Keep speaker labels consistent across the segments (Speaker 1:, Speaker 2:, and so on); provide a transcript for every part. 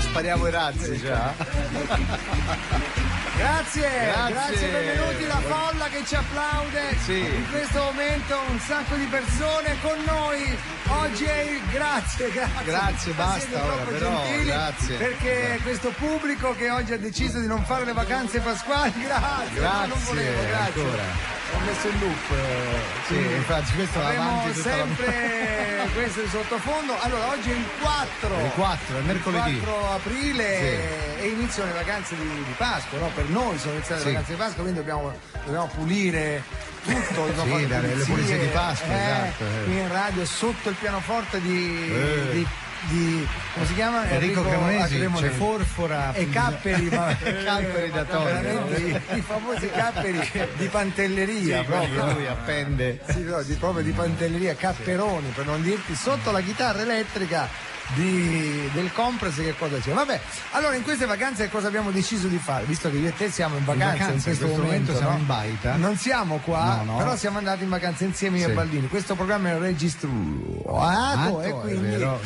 Speaker 1: Spariamo i razzi già.
Speaker 2: Grazie, benvenuti la folla che ci applaude.
Speaker 1: Sì.
Speaker 2: In questo momento un sacco di persone con noi. Oggi è il grazie.
Speaker 1: Basta
Speaker 2: siete
Speaker 1: ora,
Speaker 2: troppo
Speaker 1: però,
Speaker 2: gentili,
Speaker 1: grazie.
Speaker 2: perché questo pubblico che oggi ha deciso di non fare le vacanze pasquali, grazie. No, non volevo, grazie.
Speaker 1: Ancora.
Speaker 2: Ho messo il loop.
Speaker 1: Sì, infatti questo va
Speaker 2: Avremo
Speaker 1: avanti tutta
Speaker 2: sempre questo di sottofondo. Allora, oggi è il 4.
Speaker 1: Il 4, è mercoledì.
Speaker 2: Il 4 aprile
Speaker 1: Sì.
Speaker 2: e iniziano le vacanze di Pasqua, no? Per noi sono iniziate le vacanze di Pasqua, quindi dobbiamo pulire tutto, dobbiamo fare
Speaker 1: le pulizie di Pasqua, esatto.
Speaker 2: Qui in radio sotto il pianoforte di come si chiama?
Speaker 1: Enrico Cremonesi,
Speaker 2: Cremonesi.
Speaker 1: c'è Forfora
Speaker 2: e Capperi,
Speaker 1: Capperi da togliere,
Speaker 2: veramente i famosi Capperi di Pantelleria, proprio
Speaker 1: lui appende.
Speaker 2: Sì, no, proprio di Pantelleria, Capperoni, per non dirti, sotto la chitarra elettrica del Compress. Che cosa c'è? Vabbè, allora in queste vacanze cosa abbiamo deciso di fare? Visto che io e te siamo in vacanza in questo momento,
Speaker 1: siamo
Speaker 2: no?
Speaker 1: in baita.
Speaker 2: Non siamo qua,
Speaker 1: No.
Speaker 2: però siamo andati in vacanza insieme io e Baldini. Questo programma è registrato e quindi
Speaker 1: vero?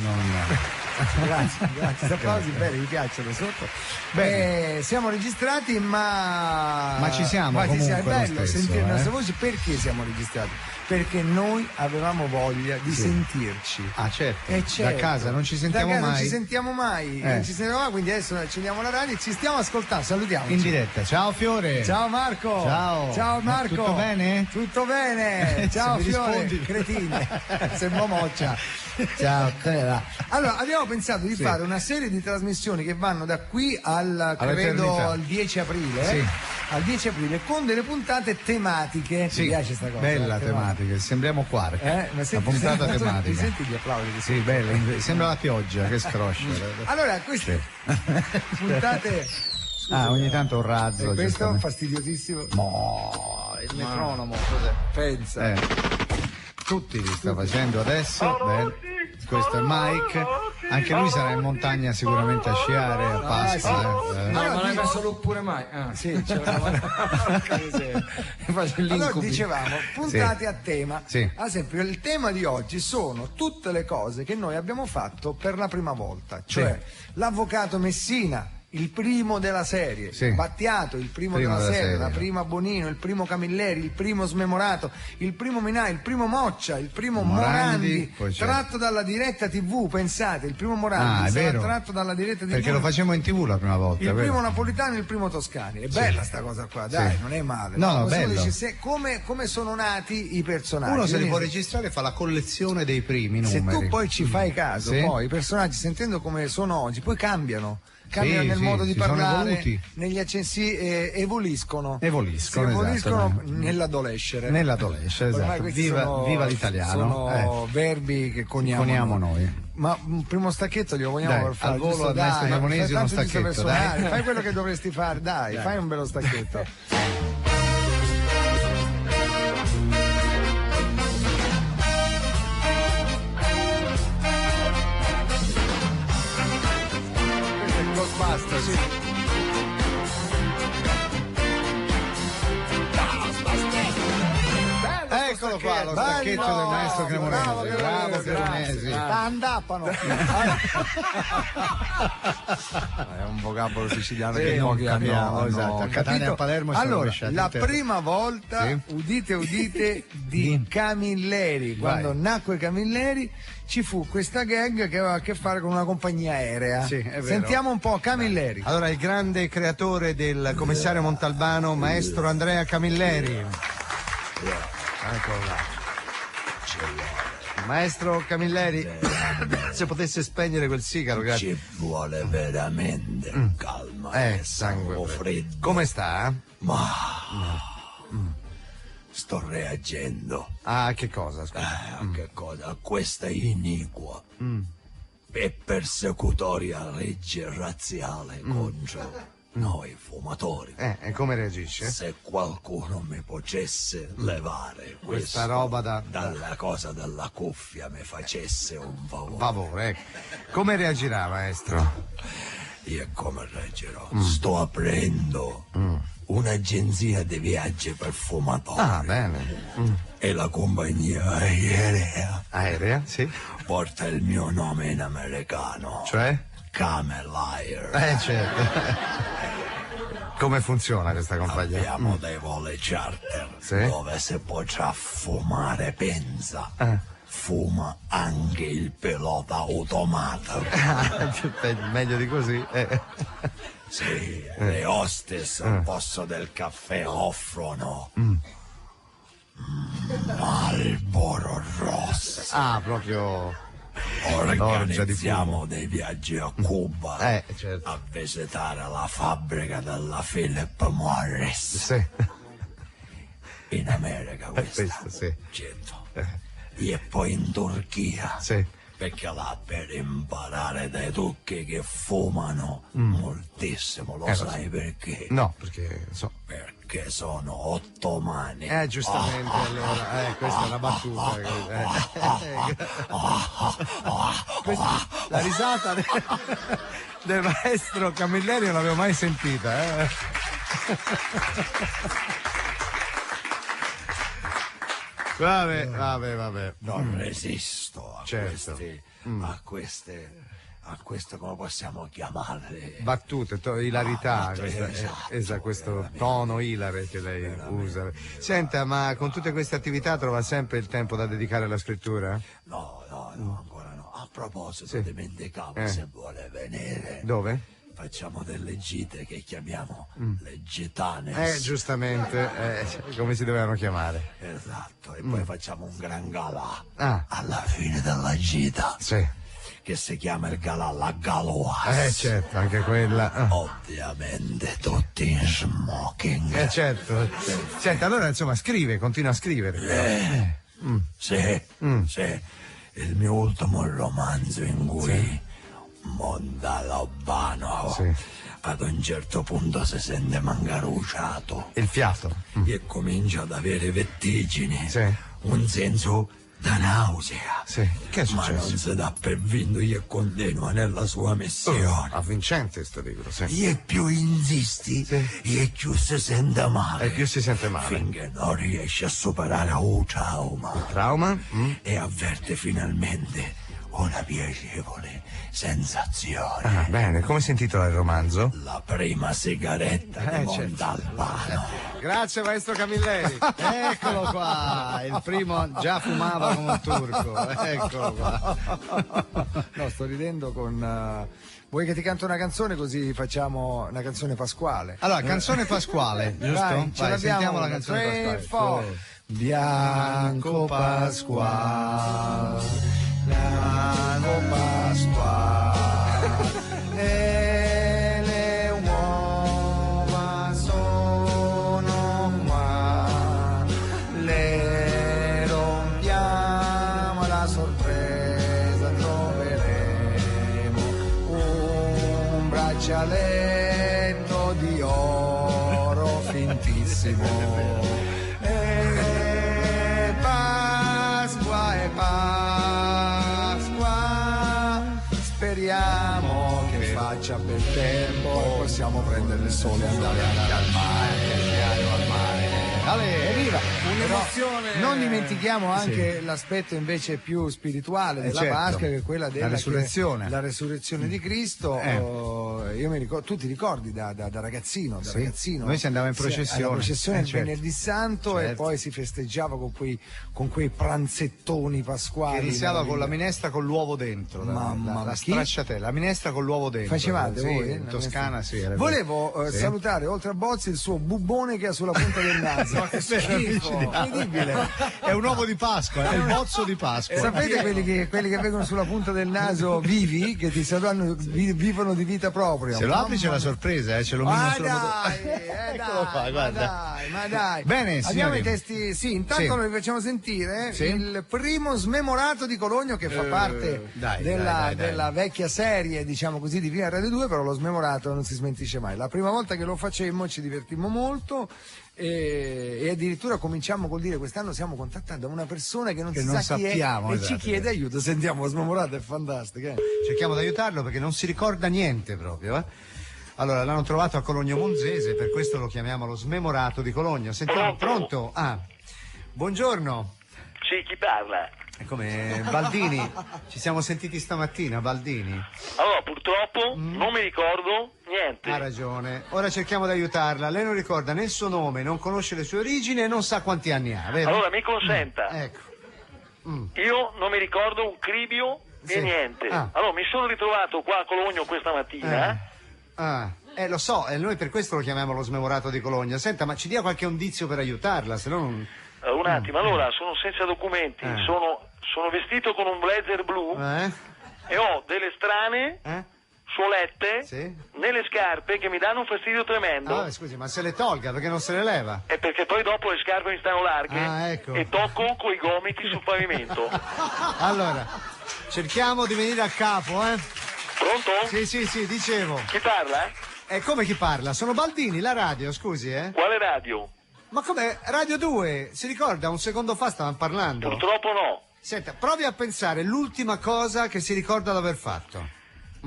Speaker 2: grazie, questi applausi belli, mi piacciono sotto. Siamo registrati, ma
Speaker 1: ci siamo,
Speaker 2: ma
Speaker 1: comunque
Speaker 2: è bello
Speaker 1: lo stesso,
Speaker 2: sentire le nostre voci. Perché siamo registrati? Perché noi avevamo voglia di sentirci.
Speaker 1: Ah, certo.
Speaker 2: Certo.
Speaker 1: Da casa non ci sentiamo mai.
Speaker 2: Non ci sentiamo mai, quindi adesso accendiamo la radio e ci stiamo ascoltando. Salutiamoci.
Speaker 1: In diretta. Ciao Fiore.
Speaker 2: Ciao Marco.
Speaker 1: Ciao
Speaker 2: Marco.
Speaker 1: Tutto bene?
Speaker 2: Tutto bene. Ciao Fiore.
Speaker 1: Rispondi.
Speaker 2: Cretine. Sembra moccia. Ciao. Allora, abbiamo pensato di fare una serie di trasmissioni che vanno da qui al 10 aprile.
Speaker 1: Sì.
Speaker 2: Al 10 aprile con delle puntate tematiche.
Speaker 1: Sì.
Speaker 2: Mi piace sta cosa.
Speaker 1: Bella tematica, sembriamo Quark.
Speaker 2: Ma
Speaker 1: la puntata
Speaker 2: ti
Speaker 1: tematica.
Speaker 2: senti gli applausi?
Speaker 1: Sì, bella, sembra la pioggia che scroscia.
Speaker 2: Allora, queste puntate.
Speaker 1: Ogni tanto un razzo.
Speaker 2: E questo è fastidiosissimo.
Speaker 1: Il metronomo, cos'è?
Speaker 2: Pensa.
Speaker 1: Tutti li sta facendo adesso. Questo è Mike. Anche lui sarà in montagna sicuramente a sciare a Pasqua.
Speaker 3: Non l'hai messo lui pure mai.
Speaker 2: Sì, c'è allora dicevamo puntate a tema.
Speaker 1: Sì.
Speaker 2: Ad esempio, il tema di oggi sono tutte le cose che noi abbiamo fatto per la prima volta, cioè l'avvocato Messina, il primo della serie, Battiato, il primo della serie, la prima Bonino, il primo Camilleri, il primo Smemorato, il primo Minà, il primo Moccia, il primo Morandi, tratto dalla diretta TV, pensate, il primo Morandi sarà tratto dalla diretta TV.
Speaker 1: Perché lo facemmo in TV la prima volta.
Speaker 2: Il primo Napolitano e il primo Toscani. È bella sta cosa qua, dai, non è male.
Speaker 1: No, bello.
Speaker 2: Dice, come sono nati i personaggi.
Speaker 1: Uno se li può registrare fa la collezione dei primi numeri.
Speaker 2: Se tu poi ci fai caso, poi i personaggi, sentendo come sono oggi, poi cambiano nel modo di parlare, negli accenti, evoliscono nell'adolescere.
Speaker 1: Esatto. Viva l'italiano.
Speaker 2: Sono verbi che coniamo noi. Ma un primo stacchetto glielo vogliamo fare
Speaker 1: al volo al maestro Cremonesi uno stacchetto, dai.
Speaker 2: Fai quello che dovresti fare, dai, fai un bello stacchetto. Basta, sì.
Speaker 1: Eccolo qua, lo stacchetto del maestro Cremonesi. Bravo Cremonesi.
Speaker 2: Andappano. È un vocabolo siciliano che non capiamo.
Speaker 1: Esatto. A Catania e a Palermo
Speaker 2: allora, la prima volta, udite, di Camilleri, quando nacque Camilleri, ci fu questa gag che aveva a che fare con una compagnia aerea.
Speaker 1: Sì, è vero.
Speaker 2: Sentiamo un po' Camilleri.
Speaker 4: Allora, il grande creatore del commissario Montalbano, maestro Andrea Camilleri. Eccolo là. Maestro Camilleri, se potesse spegnere quel sigaro, grazie.
Speaker 5: Ci vuole veramente calma e sangue freddo.
Speaker 4: Come sta?
Speaker 5: Sto reagendo.
Speaker 4: Ah, che cosa?
Speaker 5: Che cosa? A questa iniqua e persecutoria legge razziale contro noi fumatori.
Speaker 4: E come reagisce?
Speaker 5: Se qualcuno mi potesse levare
Speaker 4: questa roba
Speaker 5: dalla cosa della cuffia, mi facesse un favore.
Speaker 4: Favore, Come reagirà, maestro?
Speaker 5: Io come reagirò? Sto aprendo un'agenzia di viaggi per fumatori.
Speaker 4: Ah, bene.
Speaker 5: E la compagnia
Speaker 4: aerea, sì,
Speaker 5: porta il mio nome in americano.
Speaker 4: Cioè?
Speaker 5: Camelier.
Speaker 4: Certo. Come funziona questa compagnia?
Speaker 5: Abbiamo dei voli charter dove si potrà fumare pensa. Fuma anche il pilota automatico.
Speaker 4: Meglio di così.
Speaker 5: Sì, le hostess al posto del caffè offrono Marlboro Rosso.
Speaker 4: Ah, proprio.
Speaker 5: Organizziamo dei viaggi a Cuba
Speaker 4: certo.
Speaker 5: a visitare la fabbrica della Philip Morris.
Speaker 4: Sì.
Speaker 5: In America questa.
Speaker 4: Sì.
Speaker 5: Certo. E poi in Turchia.
Speaker 4: Sì.
Speaker 5: Perché là per imparare dai turchi che fumano moltissimo, lo sai perché?
Speaker 4: No, perché
Speaker 5: Perché sono ottomani.
Speaker 4: Giustamente, allora, questa è una battuta. La risata del maestro Camilleri non l'avevo mai sentita. Vabbè.
Speaker 5: Non resisto a
Speaker 4: certo.
Speaker 5: a queste, come possiamo chiamarle?
Speaker 4: Battute, ilarità, questo tono ilare che lei usa. Senta, ma con tutte queste attività trova sempre il tempo da dedicare alla scrittura?
Speaker 5: No, ancora no. A proposito, dimenticavo, se vuole venire.
Speaker 4: Dove?
Speaker 5: Facciamo delle gite che chiamiamo le gitane.
Speaker 4: Giustamente, come si dovevano chiamare.
Speaker 5: Esatto, e poi facciamo un gran galà alla fine della gita.
Speaker 4: Sì.
Speaker 5: Che si chiama il galà la galois.
Speaker 4: Certo, anche quella.
Speaker 5: Ovviamente tutti in smoking.
Speaker 4: Certo. Senta, allora insomma continua a scrivere.
Speaker 5: Sì. Il mio ultimo romanzo in cui Mondalobano ad un certo punto si sente mangaruciato.
Speaker 4: Il fiato.
Speaker 5: E comincia ad avere vertigini.
Speaker 4: Sì.
Speaker 5: Un senso da nausea.
Speaker 4: Sì. Che è successo?
Speaker 5: Ma non si dà per vinto e continua nella sua missione.
Speaker 4: Avvincente sto libro, sì.
Speaker 5: E più insisti, e più si sente male.
Speaker 4: E più si sente male.
Speaker 5: Finché non riesce a superare un trauma.
Speaker 4: Trauma?
Speaker 5: E avverte finalmente una piacevole sensazione.
Speaker 4: Bene, come si intitola il romanzo?
Speaker 5: La prima sigaretta di Montalbano.
Speaker 4: Grazie maestro Camilleri.
Speaker 1: Eccolo qua, il primo già fumava come un turco. Eccolo qua.
Speaker 2: No, sto ridendo con... Vuoi che ti canto una canzone così facciamo una canzone pasquale?
Speaker 1: Allora, canzone pasquale, giusto?
Speaker 2: Vai,
Speaker 1: sentiamo la canzone pasquale.
Speaker 2: Bianco Pasquale, Bianco Pasquale, e le uova sono qua, le rompiamo la sorpresa, troveremo un braccialetto di oro fintissimo. Speriamo che faccia bel tempo, possiamo prendere il sole e andare anche al mare. Evviva! Un'emozione. Non dimentichiamo anche l'aspetto invece più spirituale della Pasqua, che è quella della
Speaker 1: resurrezione.
Speaker 2: La resurrezione di Cristo. Io mi ricordo, tu ti ricordi da ragazzino?
Speaker 1: Noi si andava in processione.
Speaker 2: La processione il venerdì santo e poi si festeggiava con quei pranzettoni pasquali.
Speaker 1: Che iniziava con la minestra con l'uovo dentro. La stracciatella, la minestra con l'uovo dentro.
Speaker 2: Facevate voi?
Speaker 1: In Toscana, sì.
Speaker 2: Volevo salutare oltre a Bozzi il suo bubbone che ha sulla punta del naso.
Speaker 1: Che schifo, incredibile. È un uovo di Pasqua, è il bozzo di Pasqua.
Speaker 2: Sapete quelli che vengono sulla punta del naso vivi, che ti salutano, vivono di vita propria?
Speaker 1: Se lo apri c'è la sorpresa, ce lo mino sulla
Speaker 2: Eccolo qua, guarda. Ma dai.
Speaker 1: Bene,
Speaker 2: abbiamo i testi. Sì, intanto noi vi facciamo sentire il primo Smemorato di Cologno, che fa parte della vecchia serie, diciamo così, di Via Radio 2, però lo Smemorato non si smentisce mai. La prima volta che lo facemmo ci divertimmo molto. E addirittura cominciamo col dire: quest'anno siamo contattati da una persona che non sa chi è e ci chiede aiuto. Sentiamo, Smemorato è fantastico.
Speaker 4: Cerchiamo di aiutarlo perché non si ricorda niente proprio. Allora, l'hanno trovato a Cologno Monzese, per questo lo chiamiamo lo Smemorato di Cologno. Sentiamo, pronto? Buongiorno.
Speaker 6: Sì, chi parla?
Speaker 4: È come Baldini, ci siamo sentiti stamattina, Baldini.
Speaker 6: Allora, purtroppo non mi ricordo niente.
Speaker 4: Ha ragione, ora cerchiamo di aiutarla. Lei non ricorda né il suo nome, non conosce le sue origini e non sa quanti anni ha, vero?
Speaker 6: Allora, mi consenta.
Speaker 4: Ecco.
Speaker 6: Io non mi ricordo un cribio e niente. Allora, mi sono ritrovato qua a Cologno questa mattina.
Speaker 4: Lo so, e noi per questo lo chiamiamo lo smemorato di Cologno. Senta, ma ci dia qualche indizio per aiutarla, se no non...
Speaker 6: Un attimo, allora, sono senza documenti, sono vestito con un blazer blu e ho delle strane suolette nelle scarpe che mi danno un fastidio tremendo.
Speaker 4: Scusi, ma se le tolga, perché non se le leva?
Speaker 6: È perché poi dopo le scarpe mi stanno larghe
Speaker 4: ecco.
Speaker 6: e tocco coi gomiti sul pavimento.
Speaker 4: Allora, cerchiamo di venire a capo,
Speaker 6: Pronto?
Speaker 4: Sì, dicevo.
Speaker 6: Chi parla?
Speaker 4: Come chi parla? Sono Baldini, la radio, scusi,
Speaker 6: Quale radio?
Speaker 4: Ma come? Radio 2, si ricorda? Un secondo fa stavamo parlando.
Speaker 6: Purtroppo no.
Speaker 4: Senta, provi a pensare l'ultima cosa che si ricorda di aver fatto.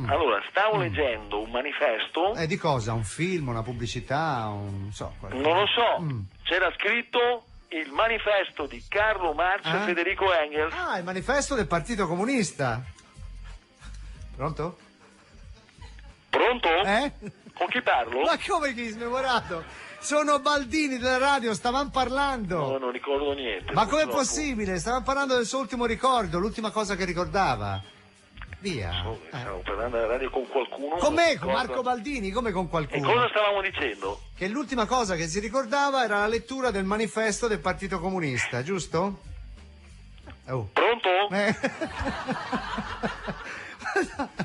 Speaker 6: Allora, stavo leggendo un manifesto.
Speaker 4: Di cosa? Un film, una pubblicità, non so.
Speaker 6: Non lo so. C'era scritto il manifesto di Carlo Marx e Federico Engels.
Speaker 4: Il manifesto del Partito Comunista. Pronto?
Speaker 6: Pronto? Con chi parlo?
Speaker 4: Ma come chi smemorato? Sono Baldini della radio, stavamo parlando.
Speaker 6: No, non ricordo niente.
Speaker 4: Ma com'è possibile? Stavamo parlando del suo ultimo ricordo, l'ultima cosa che ricordava. Via.
Speaker 6: Stavo parlando alla radio con qualcuno.
Speaker 4: Con me, con Marco Baldini, come con qualcuno.
Speaker 6: E cosa stavamo dicendo?
Speaker 4: Che l'ultima cosa che si ricordava era la lettura del manifesto del Partito Comunista, giusto?
Speaker 6: Pronto?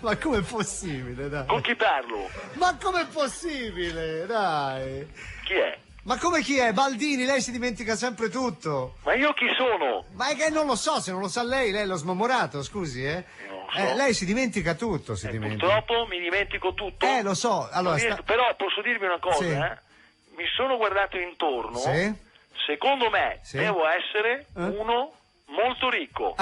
Speaker 4: Ma com'è possibile, dai?
Speaker 6: Con chi parlo?
Speaker 4: Ma com'è possibile, dai?
Speaker 6: Chi è?
Speaker 4: Ma come chi è? Baldini, lei si dimentica sempre tutto.
Speaker 6: Ma io chi sono?
Speaker 4: Ma è che non lo so, se non lo sa lei è lo smemorato, scusi,
Speaker 6: Non so.
Speaker 4: Lei si dimentica tutto,
Speaker 6: Purtroppo mi dimentico tutto.
Speaker 4: Lo so, allora...
Speaker 6: Però posso dirvi una cosa,
Speaker 4: Sì.
Speaker 6: Mi sono guardato intorno.
Speaker 4: Sì.
Speaker 6: Secondo me devo essere uno molto ricco.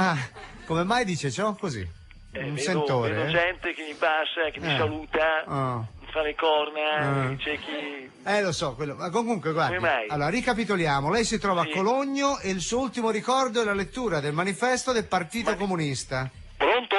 Speaker 4: Come mai dice ciò? Così? Un sentore.
Speaker 6: Vedo gente che mi passa, che mi saluta, mi fa le corna, c'è chi...
Speaker 4: Lo so, quello. Ma comunque, guardi,
Speaker 6: Come mai?
Speaker 4: allora ricapitoliamo. Lei si trova a Cologno e il suo ultimo ricordo è la lettura del manifesto del Partito Comunista.
Speaker 6: Pronto?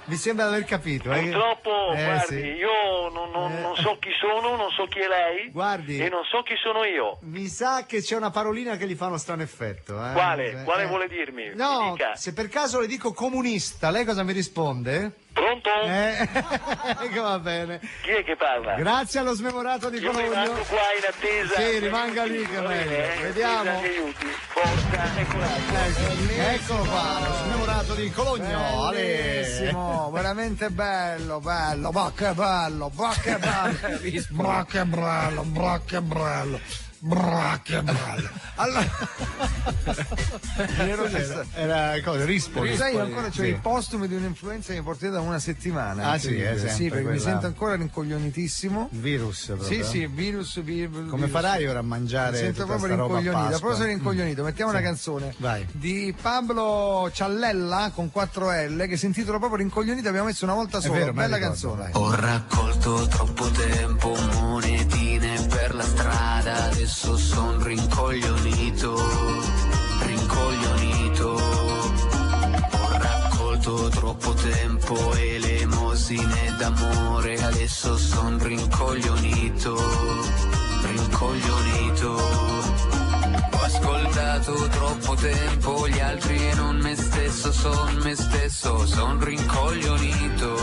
Speaker 4: Mi sembra di aver capito.
Speaker 6: Purtroppo, guardi, io non so chi sono, non so chi è lei.
Speaker 4: Guardi.
Speaker 6: E non so chi sono io.
Speaker 4: Mi sa che c'è una parolina che gli fa uno strano effetto.
Speaker 6: Quale? Quale vuole dirmi?
Speaker 4: No,
Speaker 6: Mi dica.
Speaker 4: se per caso le dico comunista, lei cosa mi risponde?
Speaker 6: Pronto?
Speaker 4: Che va bene.
Speaker 6: Chi è che parla?
Speaker 4: Grazie allo smemorato di
Speaker 6: Io
Speaker 4: Cologno.
Speaker 6: rimango qua in attesa.
Speaker 4: Sì, rimanga lì che è meglio. Vediamo.
Speaker 6: Aiuti, forza e coraggio.
Speaker 4: Eccolo qua, lo smemorato di Cologno.
Speaker 2: Bellissimo, veramente bello. Ma che bello, ma che bello. Allora,
Speaker 4: era cosa? Rispoli.
Speaker 2: sai, io ancora c'ho i postumi di un'influenza che mi portai da una settimana.
Speaker 4: Sì,
Speaker 2: perché
Speaker 4: quella...
Speaker 2: mi sento ancora rincoglionitissimo.
Speaker 4: Virus proprio.
Speaker 2: Sì, virus.
Speaker 4: Come farai ora a mangiare?
Speaker 2: Mi sento
Speaker 4: tutta
Speaker 2: proprio
Speaker 4: sta roba
Speaker 2: rincoglionito.
Speaker 4: a Pasqua?
Speaker 2: Però sono rincoglionito. Mettiamo una canzone di Pablo Ciallella con 4L che si intitola proprio Rincoglionito. Abbiamo messo una volta sola.
Speaker 4: Vero,
Speaker 2: bella canzone.
Speaker 7: Ho raccolto troppo tempo monetine per la strada, adesso son rincoglionito. Ho raccolto troppo tempo elemosine d'amore, adesso son rincoglionito. Ho ascoltato troppo tempo gli altri e non me stesso, son rincoglionito.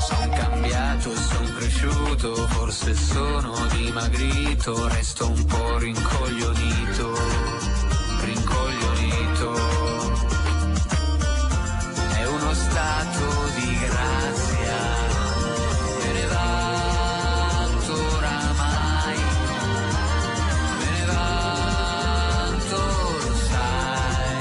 Speaker 7: Son cambiato, son cresciuto, forse sono dimagrito, resto un po' rincoglionito. È uno stato di grazia, me ne vanto oramai, lo sai.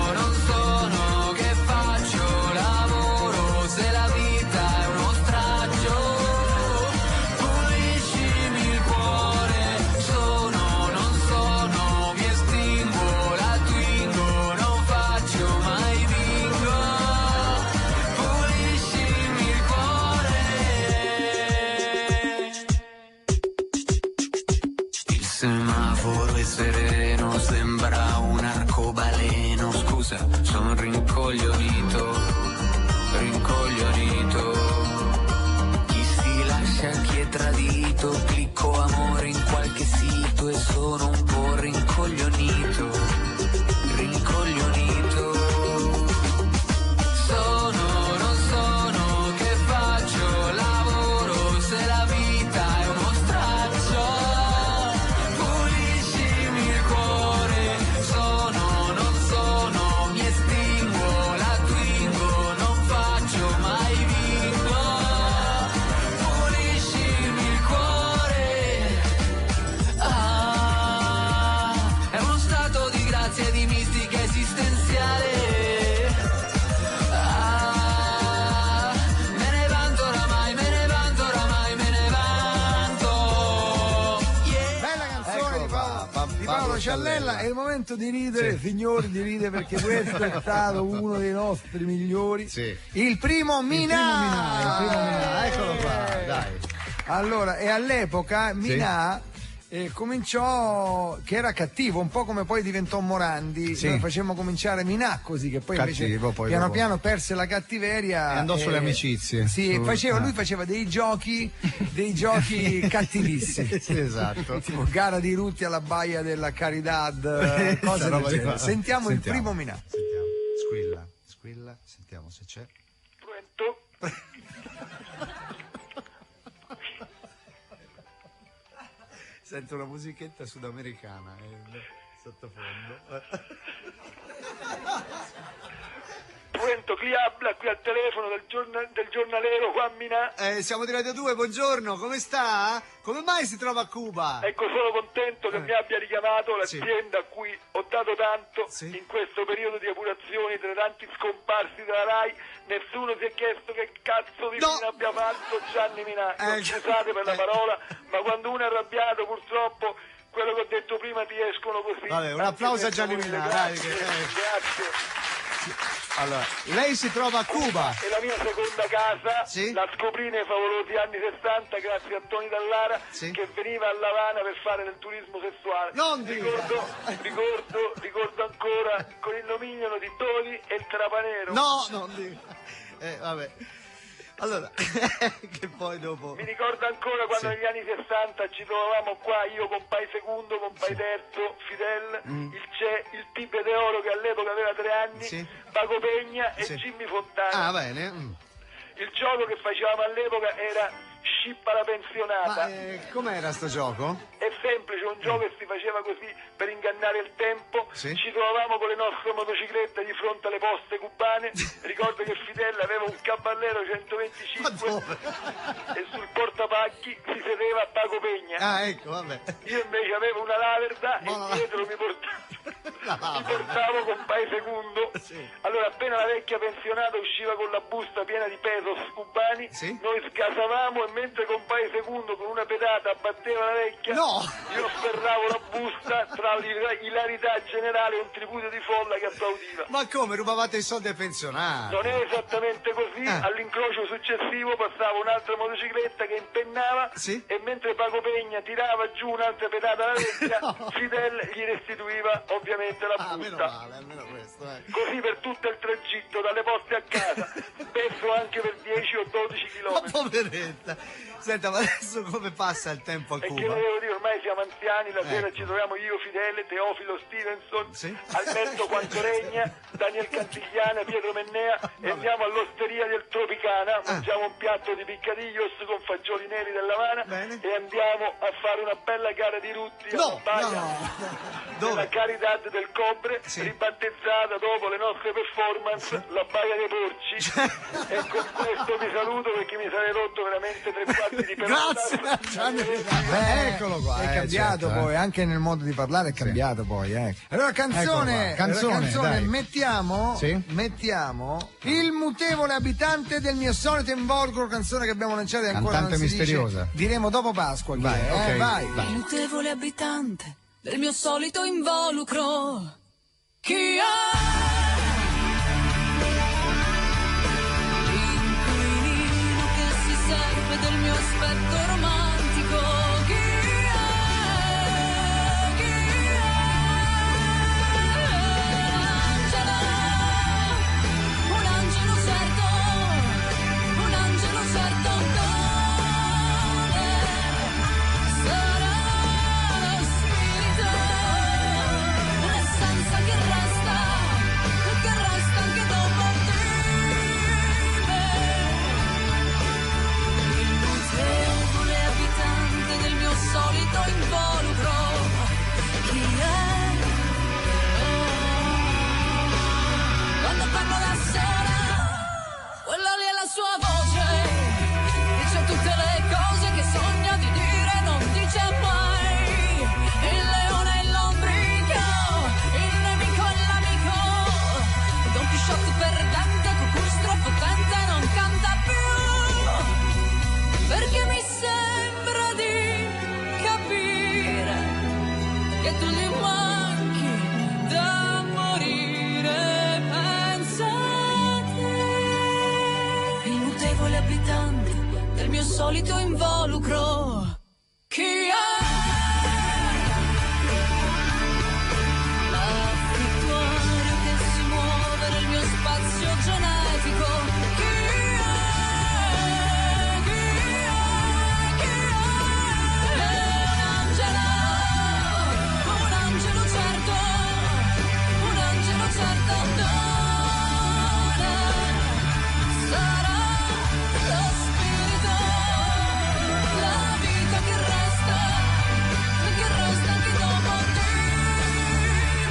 Speaker 7: Non sono, che faccio lavoro, se la vita è uno straccio, puliscimi il cuore. Sono semaforo è sereno, sembra un arcobaleno. Scusa, sono rincoglionito. Chi si lascia, chi è tradito, clicco amore in qualche sito e sono un po' rincoglionito. Non sono, che faccio, lavoro, se la vita è uno straccio, puliscimi il cuore. Non sono, mi estinguo, la twingo, non faccio, mai vinco, puliscimi il cuore. È uno stato di grazia e di mistica esistenziale.
Speaker 2: Ciallella, è il momento di ridere, signori, di ridere, perché questo è stato uno dei nostri migliori. Il primo Minà.
Speaker 1: Eccolo qua, dai.
Speaker 2: Allora, e all'epoca Minà cominciò che era cattivo, un po' come poi diventò Morandi. Noi facemmo cominciare Minà così, che poi cattivo, invece poi piano piano perse la cattiveria
Speaker 1: e andò sulle amicizie.
Speaker 2: Lui faceva dei giochi cattivissimi.
Speaker 1: Esatto.
Speaker 2: Tipo gara di rutti alla baia della Caridad, cose del genere. Sentiamo il primo Minà.
Speaker 1: Squilla, sentiamo se c'è.
Speaker 6: Pronto?
Speaker 1: Sento una musichetta sudamericana sottofondo.
Speaker 6: Pronto, chi habla qui al telefono del giornalero Juan Minà?
Speaker 1: Siamo di Radio 2, buongiorno, come sta? Come mai si trova a Cuba?
Speaker 6: Ecco, sono contento che mi abbia richiamato l'azienda a cui ho dato tanto in questo periodo di epurazioni tra tanti scomparsi della RAI. Nessuno si è chiesto che cazzo di fine abbia fatto Gianni Minà. Scusate per la parola, ma quando uno è arrabbiato purtroppo quello che ho detto prima ti escono così.
Speaker 1: Vabbè, un applauso a Gianni Minà.
Speaker 6: Grazie.
Speaker 1: Allora, lei si trova a Cuba.
Speaker 6: È la mia seconda casa, la scoprì nei favolosi anni 60 grazie a Tony Dallara, che veniva a L'Avana per fare del turismo sessuale. Ricordo ancora con il nomignolo di Tony e il Trapanero.
Speaker 1: No, non dico. Vabbè. Allora, che poi dopo...
Speaker 6: Mi ricordo ancora quando negli anni 60 ci trovavamo qua, io con Pai Secondo, con Pai Terzo, Fidel, il Tipe de Oro che all'epoca aveva 3 anni, Paco Pegna e Jimmy Fontana.
Speaker 1: Ah, bene.
Speaker 6: Il gioco che facevamo all'epoca era Scippa la pensionata.
Speaker 1: Ma com'era sto gioco?
Speaker 6: È semplice, un gioco che si faceva così per ingannare il tempo. Ci trovavamo con le nostre motociclette di fronte alle poste cubane. Ricordo che Fidel aveva un Cavallero 125 e sul portapacchi si sedeva Paco Pegna.
Speaker 1: Ah, ecco, vabbè.
Speaker 6: Io invece avevo una Laverda e dietro mi portavo con Pai Secondo. Allora, appena la vecchia pensionata usciva con la busta piena di pesos cubani, noi sgasavamo e mentre con Pai Secondo con una pedata abbatteva la vecchia, io sferravo la busta tra l'ilarità generale e un tripudio di folla che applaudiva.
Speaker 1: Ma come, rubavate i soldi ai pensionati?
Speaker 6: Non è esattamente così. All'incrocio successivo passava un'altra motocicletta che impennava e mentre Paco Pegna tirava giù un'altra pedata alla vecchia, Fidel gli restituiva ovviamente la busta.
Speaker 1: Meno male, almeno questo.
Speaker 6: Così per tutto il tragitto dalle poste a casa, spesso anche per 10 o 12 chilometri.
Speaker 1: Ma poveretta. Senta, ma adesso come passa il tempo a Cuba?
Speaker 6: E che ne devo dire, ormai siamo anziani, la sera ci troviamo io, Fidele, Teofilo Stevenson, Alberto Quantoregna, Daniel Cantigliana, Pietro Mennea e andiamo all'osteria del Tropicana, mangiamo un piatto di piccadillos con fagioli neri dell'Havana e andiamo a fare una bella gara di rutti alla baia della Caridad del Cobre, ribattezzata dopo le nostre performance la baia dei Porci. E con questo vi saluto perché mi sarei rotto veramente 3 quarti di pelota.
Speaker 2: Grazie. Eccolo qua. È cambiato poi, anche nel modo di parlare è cambiato poi. Allora, canzone, mettiamo Il mutevole abitante del mio solito involucro, canzone che abbiamo lanciato e ancora
Speaker 1: Cantante
Speaker 2: non si
Speaker 1: misteriosa.
Speaker 2: dice. Diremo dopo Pasqua. Vai.
Speaker 8: Il mutevole abitante del mio solito involucro. Chi è? Del mio aspetto romantico, chi è? mutevole abitante del mio solito involucro. Chi è? L'affittuario che si muove nel mio spazio genetico. Chi è? Chi è? Chi è? Un angelo certo, un angelo certo, sarà lo spirito, la vita che resta anche dopo di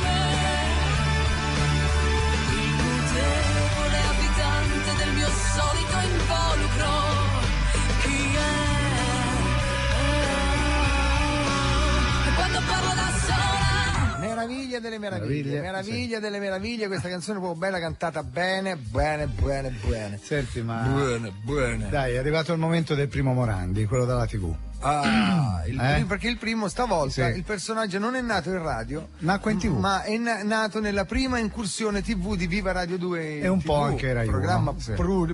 Speaker 8: me. Il mutevole abitante del mio solito involucro. Chi è? E quando parlo da sola,
Speaker 2: meraviglia delle meraviglie, meraviglia delle meraviglie, questa canzone è proprio bella, cantata bene.
Speaker 1: Senti, ma
Speaker 2: Bene.
Speaker 1: dai, è arrivato il momento del primo Morandi, quello della TV.
Speaker 2: Perché il primo stavolta il personaggio non è nato in radio,
Speaker 1: nacque in TV,
Speaker 2: ma è nato nella prima incursione TV di Viva Radio 2
Speaker 1: e un
Speaker 2: TV,
Speaker 1: po' anche Rai 1,
Speaker 2: programma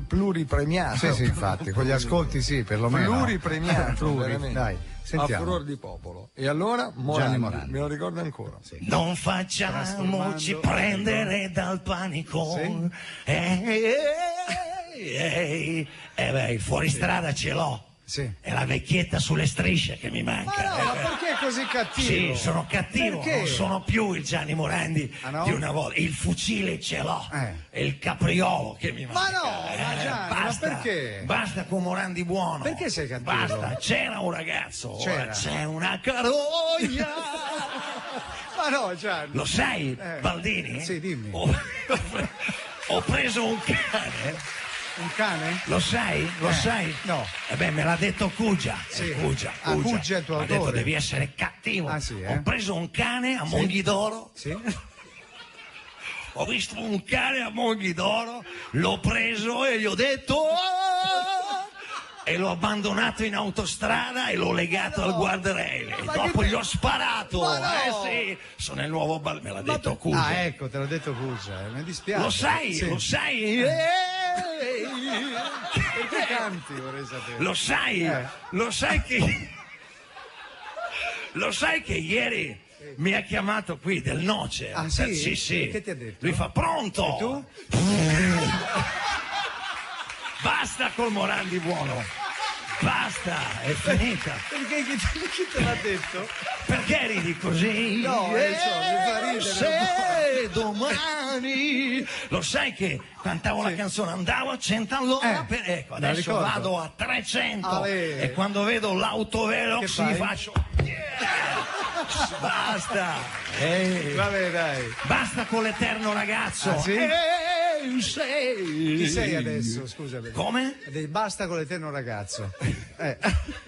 Speaker 2: pluripremiato.
Speaker 1: Sì, infatti, con gli ascolti sì, perlomeno
Speaker 2: pluripremiato, veramente.
Speaker 1: Dai, sentiamo.
Speaker 2: A furor di popolo. E allora
Speaker 1: Gianni Morandi,
Speaker 2: me lo ricordo ancora.
Speaker 1: Sì.
Speaker 5: Non facciamoci prendere dal panico.
Speaker 1: Sì.
Speaker 5: Il fuoristrada ce l'ho.
Speaker 1: Sì.
Speaker 5: È la vecchietta sulle strisce che mi manca.
Speaker 2: Ma no, ma perché è così cattivo?
Speaker 5: Sì, sono cattivo,
Speaker 2: Perché?
Speaker 5: non sono più il Gianni Morandi
Speaker 1: no?
Speaker 5: di una volta. Il fucile ce l'ho, e il capriolo che mi manca.
Speaker 2: Ma no, ma Gianni,
Speaker 5: basta,
Speaker 2: ma perché?
Speaker 5: Basta con Morandi buono.
Speaker 1: Perché sei cattivo?
Speaker 5: Basta, c'era un ragazzo, ora
Speaker 1: C'era.
Speaker 5: c'è una carogna.
Speaker 2: Ma no, Gianni.
Speaker 5: Lo sai, Baldini?
Speaker 1: Sì, dimmi.
Speaker 5: Ho preso un cane.
Speaker 1: Un cane?
Speaker 5: Lo sai? Lo sai?
Speaker 1: No.
Speaker 5: Me l'ha detto Cugia.
Speaker 1: Sì.
Speaker 5: Cugia.
Speaker 1: Cugia è il tuo
Speaker 5: Mi ha detto
Speaker 1: autore.
Speaker 5: devi essere cattivo.
Speaker 1: Ah, sì,
Speaker 5: Ho preso un cane a Monghidoro.
Speaker 1: Sì.
Speaker 5: Ho visto un cane a Monghidoro, l'ho preso e gli ho detto "Oh!" e l'ho abbandonato in autostrada e l'ho legato al guardrail. E dopo gli ho sparato.
Speaker 2: Ma no!
Speaker 5: Sì, sono il nuovo me l'ha detto Cugia.
Speaker 1: Ah, ecco, te l'ho detto Cugia, mi dispiace.
Speaker 5: Lo sai,
Speaker 1: Sì.
Speaker 5: lo sai.
Speaker 1: Perché canti, vorrei sapere.
Speaker 5: Lo sai che ieri mi ha chiamato qui del Noce.
Speaker 1: Ah, sì?
Speaker 5: Sì, sì.
Speaker 1: Che ti ha detto?
Speaker 5: Lui fa pronto.
Speaker 1: E tu?
Speaker 5: Basta col Morandi buono. Basta, è finita.
Speaker 1: Perché chi te l'ha detto?
Speaker 5: Perché ridi così?
Speaker 1: No, mi fa ridere.
Speaker 5: Se domani. Lo sai che cantavo la canzone, andavo a 100 all'ora, ecco,
Speaker 1: me la
Speaker 5: adesso
Speaker 1: ricordo.
Speaker 5: vado a 300
Speaker 1: Ale.
Speaker 5: e quando vedo l'autovelox
Speaker 1: Che
Speaker 5: mi
Speaker 1: fai?
Speaker 5: faccio basta.
Speaker 1: Vabbè, dai.
Speaker 5: Basta con l'eterno ragazzo.
Speaker 1: Ah, sì?
Speaker 5: Sei.
Speaker 1: Chi sei adesso, scusami?
Speaker 5: Come?
Speaker 1: Basta con l'eterno ragazzo.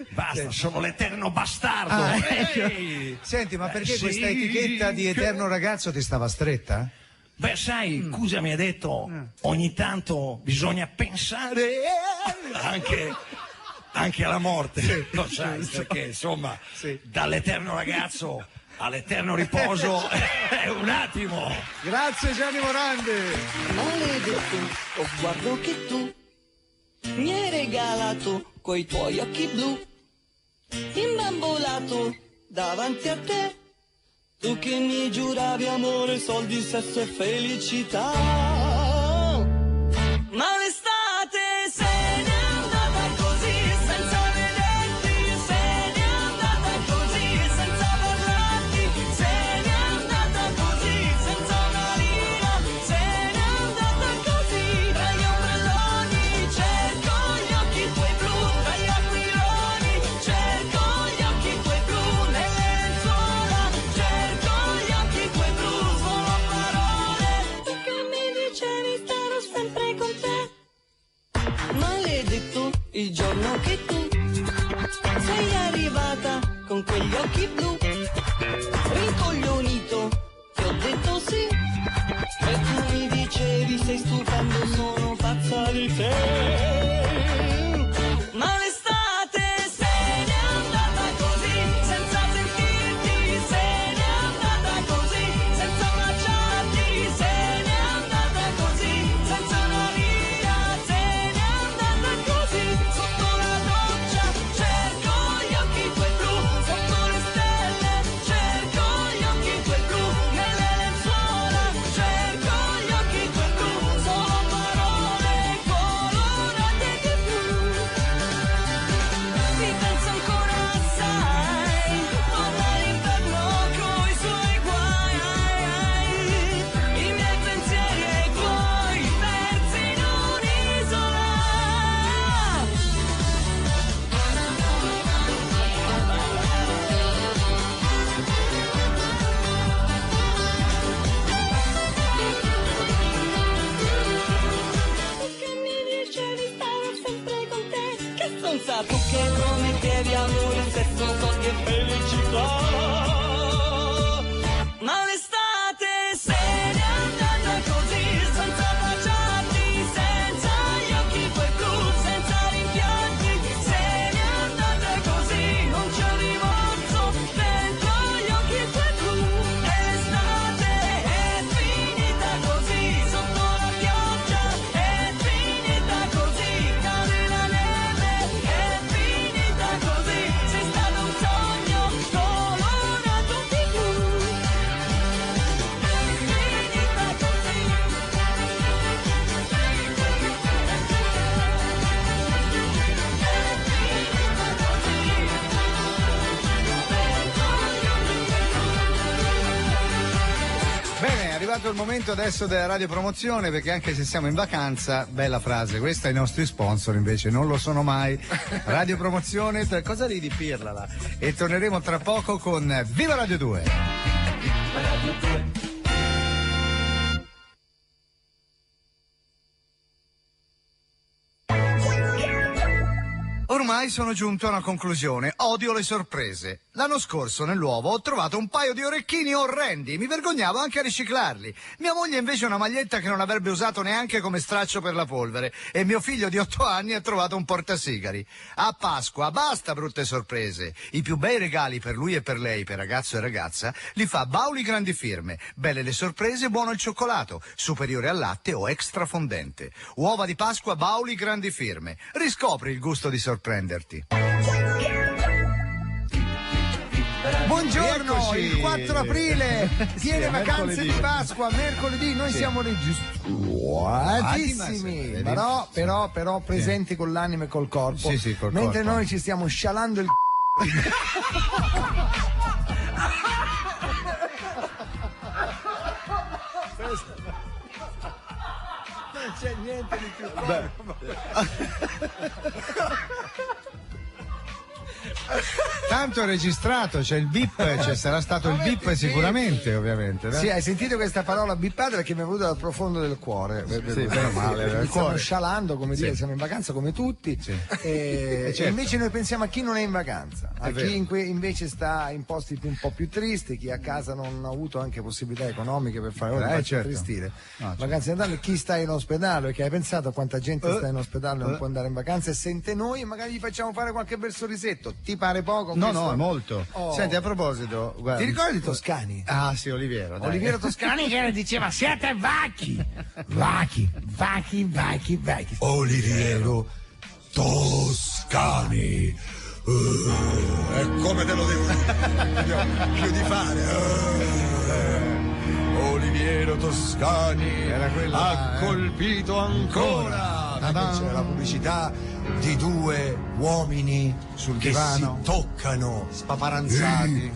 Speaker 5: Basta, sono l'eterno bastardo.
Speaker 1: Ah,
Speaker 5: Ehi.
Speaker 1: Senti, ma perché
Speaker 5: Sì,
Speaker 1: questa etichetta di eterno ragazzo ti stava stretta?
Speaker 5: Beh, sai, Cusa mi ha detto ogni tanto bisogna pensare anche alla morte, lo sai, perché insomma dall'eterno ragazzo all'eterno riposo è un attimo.
Speaker 1: Grazie Gianni Morandi.
Speaker 9: Maledetto, oh guardo che tu mi hai regalato coi tuoi occhi blu, imbambolato davanti a te, tu che mi giuravi amore, soldi, sesso e felicità. Ma l'estate se n'è andata così, senza vederti, se n'è andata così, senza parlarti, se n'è andata così, senza una lira, se n'è andata così. Tra gli ombrelloni cerco gli occhi tuoi blu, tra gli aquiloni cerco gli occhi tuoi blu, nelle lenzuola cerco gli occhi tuoi blu, solo parole, tu che mi dicevi starò sempre con te. Maledetto il giorno che tu sei arrivata con quegli occhi blu, rincoglionito ti ho detto sì, e tu mi dicevi sei stupendo, sono pazza di te. Ma l'estate se n'è andata così, senza sentirti, se n'è andata così, senza baciarti, se n'è andata così, senza una via, se n'è andata stronza, tu che promettevi amore, sesso, soldi e felicità. Ma l'estate se n'è andata così, senza baciarti, senza gli occhi tuoi blu, senza rimpianti, se n'è andata così, non c'è rimorso dentro gli occhi tuoi blu. E l'estate è finita così, sotto la pioggia, è finita così, cade la neve, è finita così, sei stato un sogno colorato di blu.
Speaker 1: Bene, è arrivato il momento adesso della radiopromozione, perché anche se siamo in vacanza, bella frase, questa, i nostri sponsor invece non lo sono mai. Radiopromozione, cosa ridi Pirla là? E torneremo tra poco con Viva Radio 2. Ormai sono giunto a una conclusione. Odio le sorprese. L'anno scorso nell'uovo ho trovato un paio di orecchini orrendi. Mi vergognavo anche a riciclarli. Mia moglie invece una maglietta che non avrebbe usato neanche come straccio per la polvere. E mio figlio di 8 anni ha trovato un portasigari. A Pasqua basta brutte sorprese. I più bei regali per lui e per lei, per ragazzo e ragazza, li fa Bauli Grandi Firme. Belle le sorprese, buono il cioccolato. Superiore al latte o extra fondente. Uova di Pasqua Bauli Grandi Firme. Riscopri il gusto di sorprenderti.
Speaker 2: Buongiorno,
Speaker 1: Eccoci.
Speaker 2: il 4 aprile, piene
Speaker 1: Sì,
Speaker 2: vacanze
Speaker 1: mercoledì.
Speaker 2: di Pasqua, mercoledì, noi siamo registratissimi, però presenti con l'anima e col corpo,
Speaker 1: Sì, col
Speaker 2: mentre
Speaker 1: corpo.
Speaker 2: noi ci stiamo scialando il non c'è niente di più
Speaker 1: Tanto è registrato, c'è il bip, ci sarà stato il bip sicuramente, ovviamente.
Speaker 2: Sì, hai sentito questa parola bippata perché mi è venuta dal profondo del cuore.
Speaker 1: Sì, meno male,
Speaker 2: Mi
Speaker 1: il
Speaker 2: stiamo
Speaker 1: cuore.
Speaker 2: scialando, come dire,
Speaker 1: Sì.
Speaker 2: siamo in vacanza come tutti.
Speaker 1: Sì.
Speaker 2: E
Speaker 1: certo.
Speaker 2: invece noi pensiamo a chi non è in vacanza, a
Speaker 1: È vero.
Speaker 2: chi invece sta in posti un po' più tristi, chi a casa non ha avuto anche possibilità economiche per fare ora
Speaker 1: certo.
Speaker 2: tristire.
Speaker 1: No, certo.
Speaker 2: Vacanze di Natale, chi sta in ospedale, perché hai pensato a quanta gente sta in ospedale e non può andare in vacanza e sente noi e magari gli facciamo fare qualche bel sorrisetto. Ti pare poco?
Speaker 1: No,
Speaker 2: questo?
Speaker 1: no, è molto.
Speaker 2: Oh.
Speaker 1: Senti, a proposito, guarda.
Speaker 2: Ti ricordi Toscani?
Speaker 1: Ah, sì, Oliviero. dai.
Speaker 2: Oliviero Toscani che diceva siete vacchi, vacchi, vacchi, vacchi, vacchi.
Speaker 5: Oliviero Toscani. E come te lo devo più di fare? Oliviero Toscani
Speaker 1: Era quello
Speaker 5: ha
Speaker 1: là,
Speaker 5: colpito ancora.
Speaker 2: Perché c'era la pubblicità di due uomini
Speaker 1: sul
Speaker 2: che
Speaker 1: divano,
Speaker 2: si toccano
Speaker 1: spaparanzati.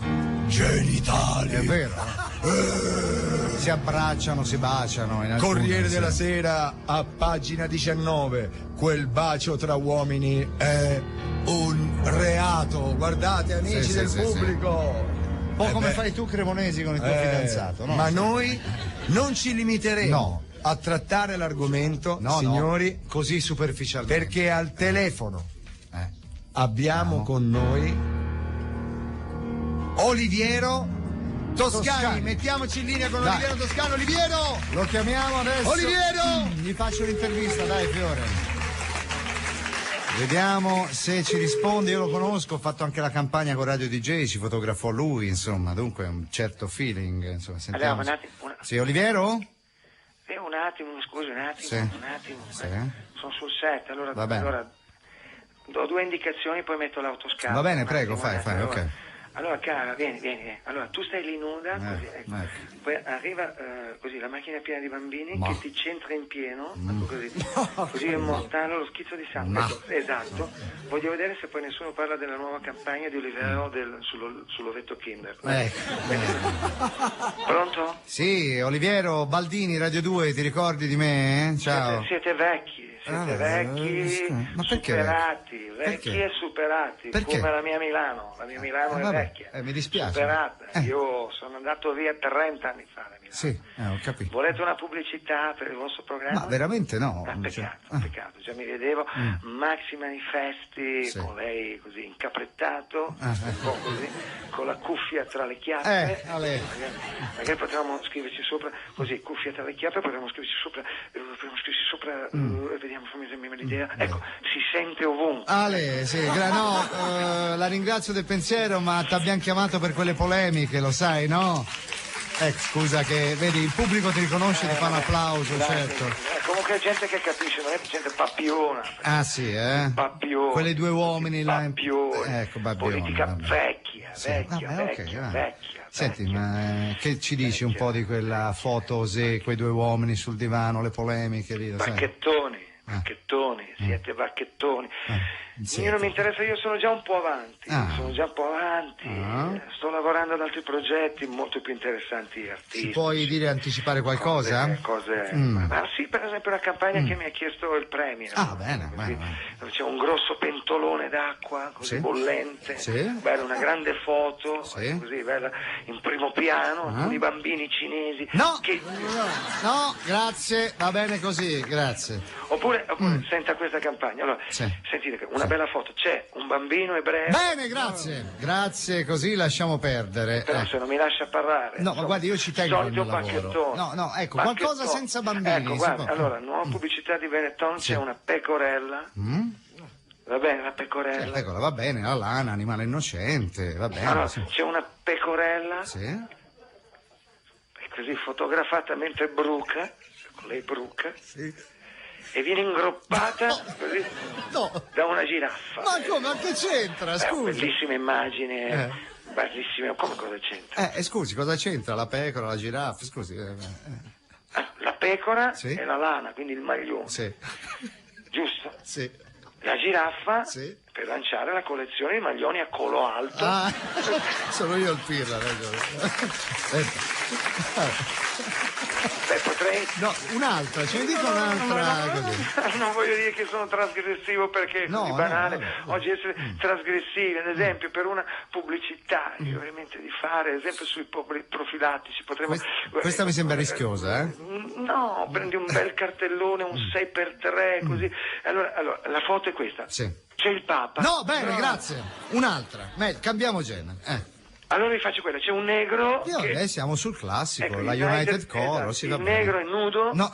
Speaker 5: Genitali.
Speaker 1: È vero. Si abbracciano, si baciano. in alcuni,
Speaker 5: Corriere
Speaker 1: sì.
Speaker 5: della Sera a pagina 19. Quel bacio tra uomini è un reato. Guardate, amici
Speaker 1: Sì,
Speaker 5: del
Speaker 1: sì,
Speaker 5: pubblico.
Speaker 1: Un po' come fai tu Cremonesi con il tuo fidanzato, no?
Speaker 2: ma noi non ci limiteremo
Speaker 1: No.
Speaker 2: a trattare l'argomento,
Speaker 1: No,
Speaker 2: signori,
Speaker 1: così superficialmente.
Speaker 2: perché al telefono
Speaker 1: Eh.
Speaker 2: abbiamo con noi Oliviero Toscani. Mettiamoci in linea con
Speaker 1: Dai.
Speaker 2: Oliviero Toscano. Oliviero!
Speaker 1: Lo chiamiamo adesso.
Speaker 2: Oliviero!
Speaker 1: Gli faccio l'intervista, dai Fiore. Vediamo se ci risponde, io lo conosco, ho fatto anche la campagna con Radio DJ, ci fotografò lui, insomma, dunque un certo feeling, insomma, sentiamo.
Speaker 6: Allora, un attimo,
Speaker 1: Sì, Oliviero?
Speaker 6: un attimo, scusi, un attimo,
Speaker 1: Sì.
Speaker 6: un attimo.
Speaker 1: Sì.
Speaker 6: Sono sul set, allora,
Speaker 1: Va bene.
Speaker 6: allora do due indicazioni, poi metto l'autoscalo.
Speaker 1: Va bene,
Speaker 6: Un
Speaker 1: prego,
Speaker 6: attimo,
Speaker 1: fai,
Speaker 6: allora,
Speaker 1: ok.
Speaker 6: Allora, cara, vieni. Allora, tu stai lì nuda, così, ecco.
Speaker 1: ecco.
Speaker 6: Poi arriva così la macchina piena di bambini che ti centra in pieno, ecco così è mortale lo schizzo di sangue. Esatto. Voglio vedere se poi nessuno parla della nuova campagna di Olivero sull'ovetto Kinder. Pronto?
Speaker 1: Sì, Oliviero Baldini, Radio 2, ti ricordi di me? Ciao.
Speaker 6: Siete vecchi. siete vecchi,
Speaker 1: ma perché
Speaker 6: superati, vecchi e superati,
Speaker 1: perché?
Speaker 6: come la mia Milano è vecchia,
Speaker 1: mi dispiace.
Speaker 6: superata. Io sono andato via 30 anni fa da Milano.
Speaker 1: Sì, ho capito.
Speaker 6: Volete una pubblicità per il vostro programma?
Speaker 1: Ma veramente no.
Speaker 6: Peccato, già mi vedevo Maxi Manifesti con lei così incaprettato, un po' così, con la cuffia tra le chiappe. Magari potevamo scriverci sopra, così, cuffia tra le chiappe, potremmo scriverci sopra, vediamo, fammi l'idea. Ecco, si sente ovunque.
Speaker 1: Ale, sì, la ringrazio del pensiero, ma ti abbiamo chiamato per quelle polemiche, lo sai, no? Scusa che, vedi, il pubblico ti riconosce, ti fa un applauso, dai, certo.
Speaker 6: Comunque è gente che capisce, non è gente pappiona.
Speaker 1: Ah sì, Pappione. Quelle due uomini là.
Speaker 6: Pappione.
Speaker 1: Ecco, Babbione.
Speaker 6: Politica vecchia.
Speaker 1: Senti, ma che ci dici un po' di quella foto, quei due uomini sul divano, le polemiche lì?
Speaker 6: Bacchettoni, siete bacchettoni. Io non mi interessa, io sono già un po' avanti, sto lavorando ad altri progetti molto più interessanti artistici.
Speaker 1: Ci puoi anticipare qualcosa?
Speaker 6: Ma sì, per esempio la campagna che mi ha chiesto il premio.
Speaker 1: Bene.
Speaker 6: C'è un grosso pentolone d'acqua, così bollente, bella, una grande foto, così bella, in primo piano, alcuni bambini cinesi.
Speaker 1: No, grazie, va bene così, grazie.
Speaker 6: Oppure senta questa campagna, allora, sentite, una bella foto, c'è un bambino ebreo.
Speaker 1: Bene, grazie, così lasciamo perdere.
Speaker 6: Però se non mi lascia parlare.
Speaker 1: No, ma guardi, io ci tengo al mio lavoro. No, ecco, qualcosa senza bambini.
Speaker 6: Ecco, guarda, allora, nuova pubblicità di Benetton, c'è una pecorella. Va bene, la pecorella.
Speaker 1: La pecora, va bene, la lana, animale innocente, va bene.
Speaker 6: Allora, c'è una pecorella. E così fotografata mentre bruca, con lei bruca. E viene ingroppata così da una giraffa.
Speaker 1: Ma come? Ma che c'entra? Scusi.
Speaker 6: Bellissima immagine, bellissima. Come cosa c'entra?
Speaker 1: Scusi, cosa c'entra la pecora, la giraffa? Scusi.
Speaker 6: La pecora è la lana, quindi il maglione. Giusto? La giraffa per lanciare la collezione di maglioni a collo alto.
Speaker 1: Sono io il pirla, ragione.
Speaker 6: Potrei...
Speaker 1: No, un'altra, ce ne dico un'altra così.
Speaker 6: Non voglio dire che sono trasgressivo perché è così banale. Oggi essere trasgressivi, ad esempio, per una pubblicità, ovviamente di fare, ad esempio sui profilattici, potremmo...
Speaker 1: Questa mi sembra rischiosa,
Speaker 6: No, prendi un bel cartellone, un 6x3, così. Allora, la foto è questa. C'è il Papa.
Speaker 1: No, bene, grazie. Un'altra. Cambiamo genere.
Speaker 6: Allora vi faccio quella, c'è un negro.
Speaker 1: Siamo sul classico, la United Coro.
Speaker 6: Il negro è nudo.
Speaker 1: No,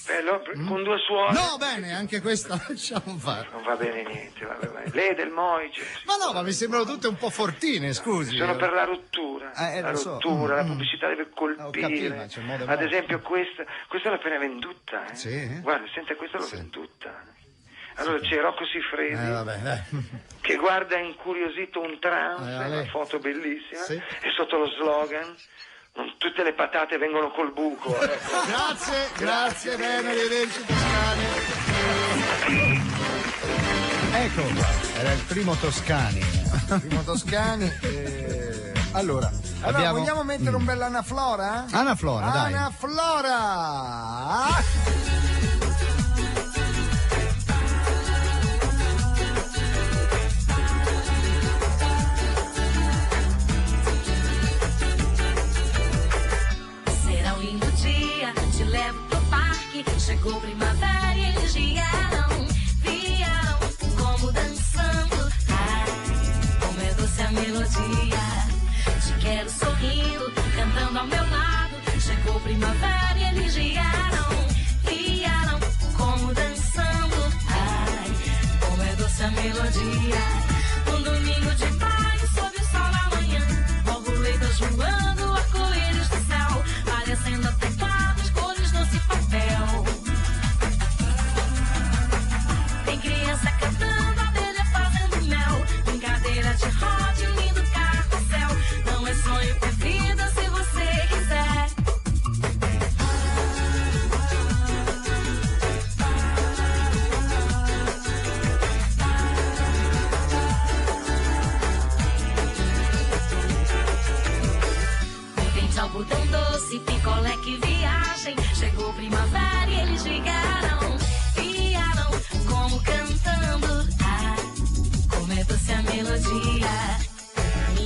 Speaker 6: bello, con due suore.
Speaker 1: No, bene, anche questa lasciamo fare.
Speaker 6: Non va bene niente, va bene. Lei è del Moice.
Speaker 1: Ma mi sembrano tutte un po' fortine, scusi.
Speaker 6: Sono per la rottura. La rottura, la pubblicità deve colpire. Ad esempio questa l'ho appena venduta. Guarda, senta, questa l'ho venduta. Allora c'è Rocco Siffredi che guarda incuriosito un trans, una foto bellissima, e sotto lo slogan: non tutte le patate vengono col buco.
Speaker 1: Grazie, bene, arrivederci Toscani. Ecco qua, era il primo Toscani. Allora,
Speaker 2: vogliamo mettere un bel Anna Flora?
Speaker 1: Anna Flora, dai.
Speaker 2: Anna Flora!
Speaker 10: Chegou primavera e eles vieram como dançando. Ai, como é doce a melodia. Te quero sorrindo, cantando ao meu lado. Chegou primavera e eles vieram como dançando. Ai, como é doce a melodia. Domingo de maio, sob o sol da manhã, borboletas voando, arco-íris do céu, parecendo até teclados, cores doce papel. Tem criança cantando, abelha fazendo mel, brincadeira de roda, um lindo carrossel. Não é sonho, é vida se você quiser.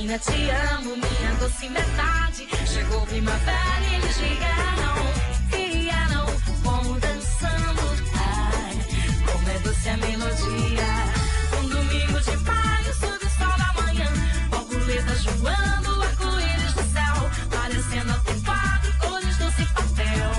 Speaker 10: minha te amo, minha doce metade. Chegou primavera e eles vieram, como dançando. Ai, como é doce a melodia. Um domingo de maio, sob o sol da manhã, borboletas voando, arco-íris do céu, parecendo até um quadro, cores doce papel.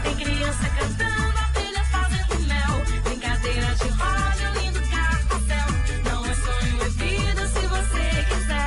Speaker 10: Tem criança cantando, abelha fazendo mel, brincadeira de roda, lindo carrossel. Não é sonho, é vida se você quiser.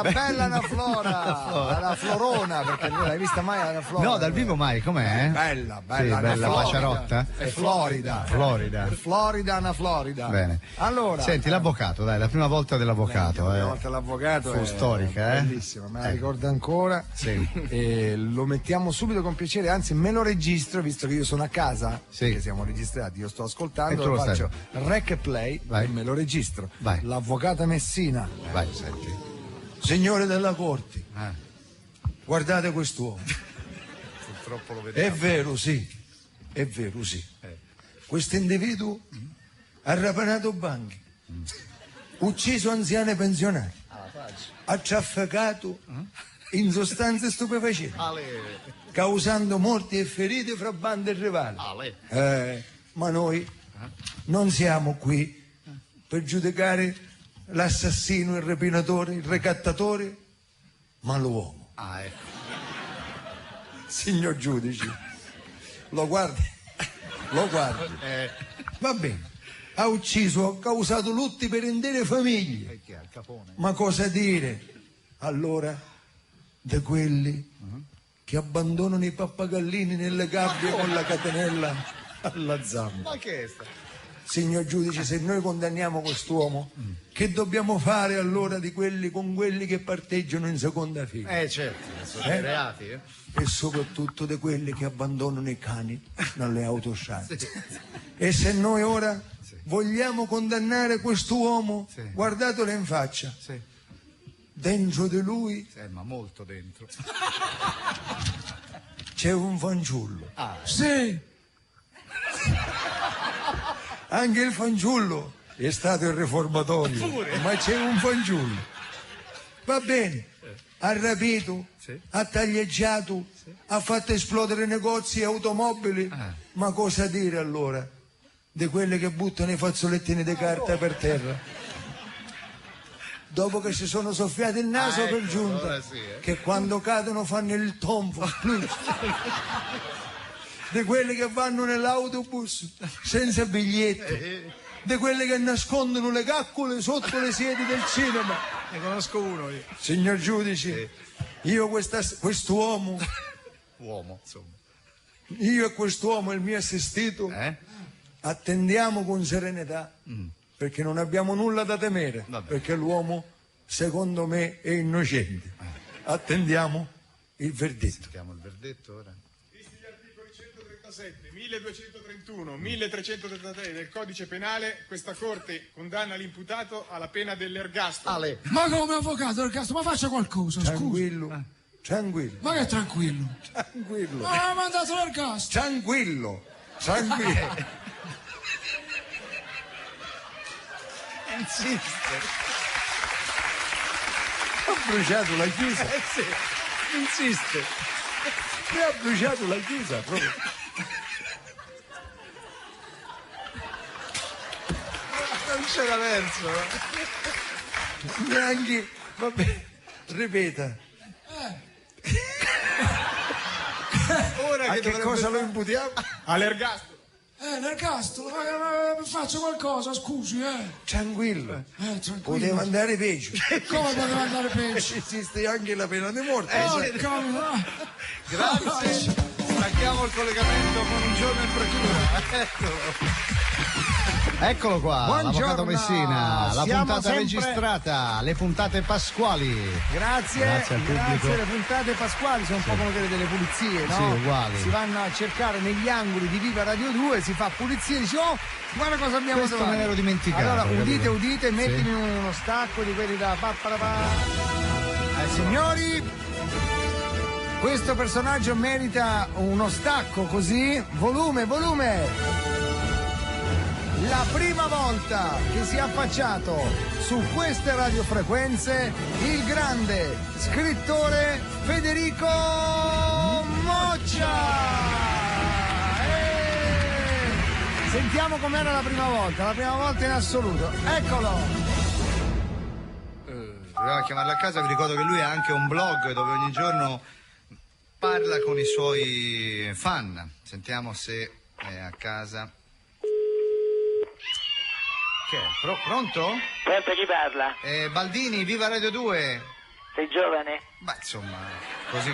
Speaker 2: Bella Ana Flora, la Florona, perché non l'hai vista mai Ana Flora?
Speaker 1: No, dal vivo mai, com'è?
Speaker 2: Bella,
Speaker 1: sì, bella Baciarotta?
Speaker 2: È Florida. Florida, Ana Florida.
Speaker 1: Bene.
Speaker 2: Allora,
Speaker 1: senti, l'avvocato, dai, la prima volta dell'avvocato.
Speaker 2: La prima volta dell'avvocato
Speaker 1: fu storica,
Speaker 2: bellissima, me la ricordo ancora.
Speaker 1: Sì.
Speaker 2: E lo mettiamo subito con piacere, anzi me lo registro, visto che io sono a casa, che siamo registrati, io sto ascoltando, lo faccio rec e play e me lo registro.
Speaker 1: Vai.
Speaker 2: L'avvocata Messina.
Speaker 1: Vai, senti.
Speaker 11: Signore della corte, guardate quest'uomo.
Speaker 1: Purtroppo lo vediamo.
Speaker 11: È vero, sì. Questo individuo ha rapinato banchi, ucciso anziani pensionati, ha trafficato in sostanze stupefacenti, causando morti e ferite fra bande e rivali. Ma noi non siamo qui per giudicare l'assassino, il rapinatore, il ricattatore, ma l'uomo. Signor giudice, lo guardi. Va bene, ha ucciso, ha causato lutti per intere famiglie. Ma cosa dire allora di quelli che abbandonano i pappagallini nelle gabbie con la catenella alla zampa?
Speaker 1: Ma che è sta?
Speaker 11: Signor giudice, se noi condanniamo quest'uomo, che dobbiamo fare allora con quelli che parteggiano in seconda fila?
Speaker 1: Certo, sono dei reati.
Speaker 11: E soprattutto di quelli che abbandonano i cani nelle autostrade. E se noi ora vogliamo condannare quest'uomo, guardatelo in faccia. Dentro di lui
Speaker 1: ma molto dentro
Speaker 11: c'è un fanciullo.
Speaker 2: Sì. Anche il fanciullo è stato il riformatorio, ma c'è un fanciullo. Va bene, ha rapito, ha taglieggiato, ha fatto esplodere negozi e automobili, ma cosa dire allora di quelli che buttano i fazzolettini di carta per terra? Dopo che si sono soffiati il naso per giunta, che quando cadono fanno il tonfo, di quelli che vanno nell'autobus senza biglietto, di quelli che nascondono le caccole sotto le sedie del cinema.
Speaker 1: Ne conosco uno io.
Speaker 11: Signor giudice, io quest'uomo, io e quest'uomo e il mio assistito attendiamo con serenità, perché non abbiamo nulla da temere, perché l'uomo secondo me è innocente. Attendiamo il verdetto.
Speaker 1: Sentiamo il verdetto ora.
Speaker 12: 1231, 1333 del codice penale, questa corte condanna l'imputato alla pena dell'ergastolo.
Speaker 13: Ma come avvocato l'ergastolo? Ma faccia qualcosa,
Speaker 11: tranquillo. Tranquillo.
Speaker 13: Ma che tranquillo?
Speaker 11: Tranquillo.
Speaker 13: Ma ha mandato l'ergastolo.
Speaker 11: Tranquillo.
Speaker 1: Insiste.
Speaker 11: Ha bruciato la chiusa.
Speaker 1: Insiste.
Speaker 11: Mi ha bruciato la chiusa proprio.
Speaker 1: Non c'era verso.
Speaker 11: Neanche... Vabbè, ripeta.
Speaker 1: Ora
Speaker 11: che cosa lo imputiamo?
Speaker 12: All'ergastolo.
Speaker 13: L'ergastolo, faccio qualcosa, scusi,
Speaker 11: Tranquillo.
Speaker 13: Tranquillo.
Speaker 11: Poteva andare peggio.
Speaker 13: Come poteva andare peggio?
Speaker 11: Esiste anche la pena di morte.
Speaker 1: Grazie. Stacchiamo il collegamento con Un giorno in procura. Eccolo qua,
Speaker 2: Buongiorno.
Speaker 1: l'avvocato Messina, la
Speaker 2: Siamo
Speaker 1: puntata
Speaker 2: sempre...
Speaker 1: registrata, le puntate pasquali.
Speaker 2: Grazie
Speaker 1: al pubblico.
Speaker 2: le puntate pasquali sono un po' come quelle delle pulizie, no?
Speaker 1: Sì, uguali.
Speaker 2: Si vanno a cercare negli angoli di Viva Radio 2, si fa pulizia e dici, oh, guarda cosa abbiamo
Speaker 1: Questo
Speaker 2: trovato.
Speaker 1: me l'ero dimenticato.
Speaker 2: Allora,
Speaker 1: capito?
Speaker 2: udite, mettimi uno stacco di quelli da signori, questo personaggio merita uno stacco così, volume. La prima volta che si è affacciato su queste radiofrequenze il grande scrittore Federico Moccia. Sentiamo com'era la prima volta in assoluto. Eccolo.
Speaker 1: Proviamo a chiamarlo a casa, vi ricordo che lui ha anche un blog dove ogni giorno parla con i suoi fan. Sentiamo se è a casa. Che è? Pronto?
Speaker 14: Pronto, chi parla?
Speaker 1: Baldini, Viva Radio 2.
Speaker 14: Sei giovane?
Speaker 1: Ma insomma, così.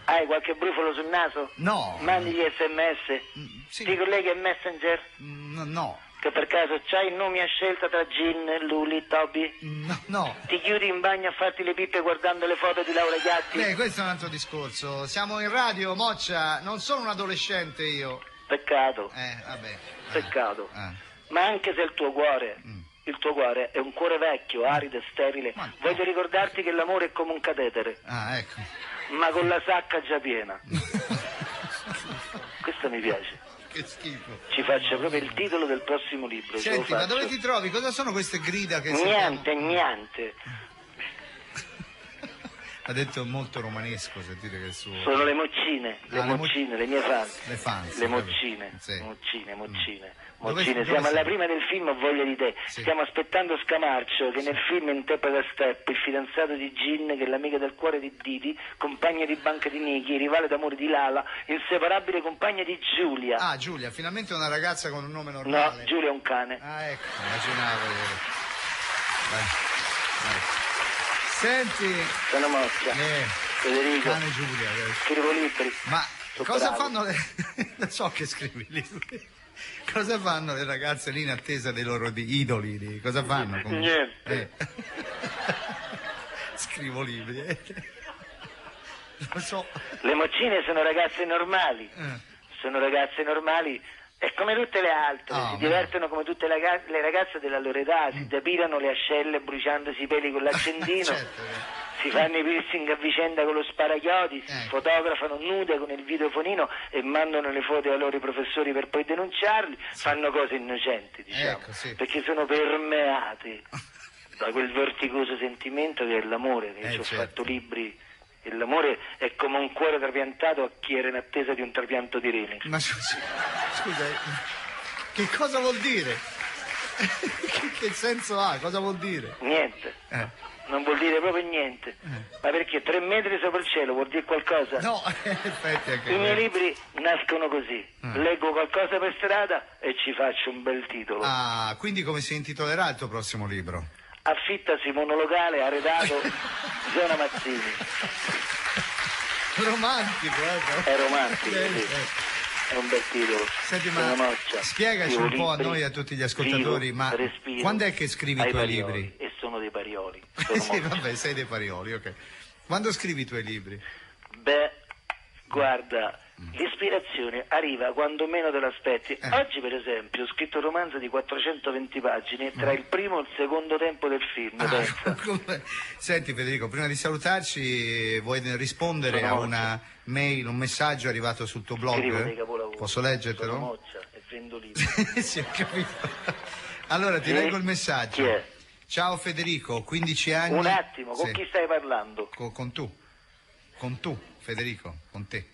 Speaker 14: Hai qualche brufolo sul naso?
Speaker 1: No.
Speaker 14: Mandi gli sms?
Speaker 1: Sì.
Speaker 14: Ti colleghi a Messenger?
Speaker 1: No.
Speaker 14: Che per caso c'hai nomi a scelta tra Gin, Luli, Toby?
Speaker 1: No.
Speaker 14: Ti chiudi in bagno a farti le pippe guardando le foto di Laura Gatti?
Speaker 1: Questo è un altro discorso. Siamo in radio, Moccia, non sono un adolescente io.
Speaker 14: Peccato.
Speaker 1: Vabbè.
Speaker 14: Peccato. Ma anche se il tuo cuore è un cuore vecchio, arido e sterile, voglio ricordarti che l'amore è come un catetere.
Speaker 1: Ecco.
Speaker 14: Ma con la sacca già piena. Questo mi piace.
Speaker 1: Che schifo.
Speaker 14: Ci faccio proprio il titolo del prossimo libro.
Speaker 1: Senti, ma dove ti trovi? Cosa sono queste grida che
Speaker 14: Niente.
Speaker 1: Ha detto molto romanesco, sentite che è il suo...
Speaker 14: Sono le moccine, le mie fans.
Speaker 1: Le fans.
Speaker 14: Le moccine,
Speaker 1: sì.
Speaker 14: moccine. Siamo alla prima del film Ho voglia di te.
Speaker 1: Sì.
Speaker 14: Stiamo aspettando Scamarcio che nel film interpreta Step, il fidanzato di Gin, che è l'amica del cuore di Didi, compagna di banca di Nicky, rivale d'amore di Lala, inseparabile compagna di Giulia.
Speaker 1: Giulia, finalmente una ragazza con un nome normale.
Speaker 14: No, Giulia è un cane.
Speaker 1: Ecco, immaginavo. Vai. Senti.
Speaker 14: Sono Moccia. Federico.
Speaker 1: Cane Giulia.
Speaker 14: Scrivo libri.
Speaker 1: Ma cosa
Speaker 14: bravo.
Speaker 1: fanno le... So che scrivi libri. Cosa fanno le ragazze lì in attesa dei loro idoli? Cosa fanno?
Speaker 14: Niente.
Speaker 1: Scrivo libri. Lo so.
Speaker 14: Le moccine sono ragazze normali. Sono ragazze normali. E come tutte le altre, si divertono come tutte le ragazze della loro età, si depilano le ascelle bruciandosi i peli con l'accendino, si fanno i piercing a vicenda con lo sparachiodi, si fotografano nude con il videofonino e mandano le foto ai loro professori per poi denunciarli, fanno cose innocenti, diciamo, perché sono permeati da quel vertigoso sentimento che è l'amore, che ci ho fatto libri. E l'amore è come un cuore trapiantato a chi era in attesa di un trapianto di reni.
Speaker 1: Ma scusa, che cosa vuol dire? Che senso ha? Cosa vuol dire?
Speaker 14: Niente. Non vuol dire proprio niente. Ma perché 3 metri sopra il cielo vuol dire qualcosa?
Speaker 1: No, in effetti anche
Speaker 14: I miei libri nascono così. Leggo qualcosa per strada e ci faccio un bel titolo.
Speaker 1: Quindi come si intitolerà il tuo prossimo libro?
Speaker 14: Affittasi monolocale arredato Zona Mazzini.
Speaker 1: Romantico,
Speaker 14: È romantico, sì. È un bel titolo.
Speaker 1: Senti, ma spiegaci un po' a noi e a tutti gli ascoltatori, ma quando è che scrivi i tuoi libri?
Speaker 14: E sono dei parioli.
Speaker 1: Sì, vabbè, sei dei parioli, ok. Quando scrivi i tuoi libri?
Speaker 14: Beh, guarda, l'ispirazione arriva quando meno te l'aspetti. Oggi, per esempio, ho scritto un romanzo di 420 pagine tra il primo e il secondo tempo del film.
Speaker 1: Senti Federico, prima di salutarci, vuoi rispondere a una mail, un messaggio arrivato sul tuo blog? Posso leggertelo?
Speaker 14: Sono Moccia e vendo libri.
Speaker 1: Sì, ho capito. Allora, ti leggo il messaggio.
Speaker 14: Chi è?
Speaker 1: Ciao Federico, 15 anni...
Speaker 14: Un attimo, con chi stai parlando?
Speaker 1: Con tu, Federico, con te.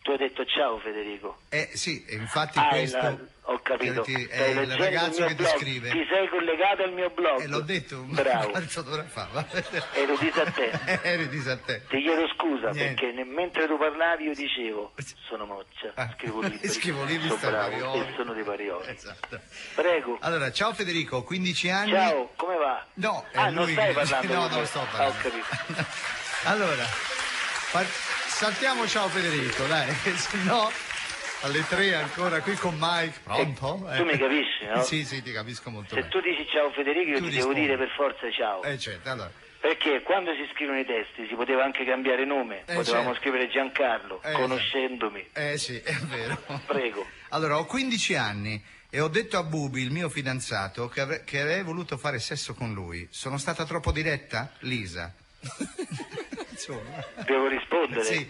Speaker 14: Tu hai detto ciao Federico.
Speaker 4: Sì, infatti questo...
Speaker 14: Ho capito.
Speaker 4: È il ragazzo che ti scrive.
Speaker 14: Ti sei collegato al mio blog.
Speaker 4: L'ho detto.
Speaker 14: Bravo.
Speaker 4: Quanto dovrà fare?
Speaker 14: Ero disattento.
Speaker 4: Eri disattento.
Speaker 14: Ti chiedo scusa.
Speaker 4: Niente.
Speaker 14: Perché mentre tu parlavi io dicevo sono Moccia, scrivo libri
Speaker 4: sta
Speaker 14: bravo,
Speaker 4: Parioli.
Speaker 14: e sono di Parioli.
Speaker 4: Esatto.
Speaker 14: Prego.
Speaker 4: Allora, ciao Federico, 15 anni.
Speaker 14: Ciao, come va?
Speaker 4: No,
Speaker 14: non stai parlando.
Speaker 4: No, non sto parlando.
Speaker 14: Ho capito.
Speaker 4: Allora, saltiamo ciao Federico, dai, se no alle 3 ancora qui con Mike. Pronto?
Speaker 14: Tu mi capisci, no?
Speaker 4: Sì, ti capisco molto
Speaker 14: Se
Speaker 4: bene.
Speaker 14: tu dici ciao Federico, io ti devo dire per forza ciao.
Speaker 4: Certo, allora.
Speaker 14: Perché quando si scrivono i testi si poteva anche cambiare nome, potevamo scrivere Giancarlo, conoscendomi.
Speaker 4: Sì, è vero.
Speaker 14: Prego.
Speaker 4: Allora, ho 15 anni e ho detto a Bubi, il mio fidanzato, che avrei voluto fare sesso con lui. Sono stata troppo diretta? Lisa.
Speaker 14: Devo rispondere?
Speaker 4: Sì.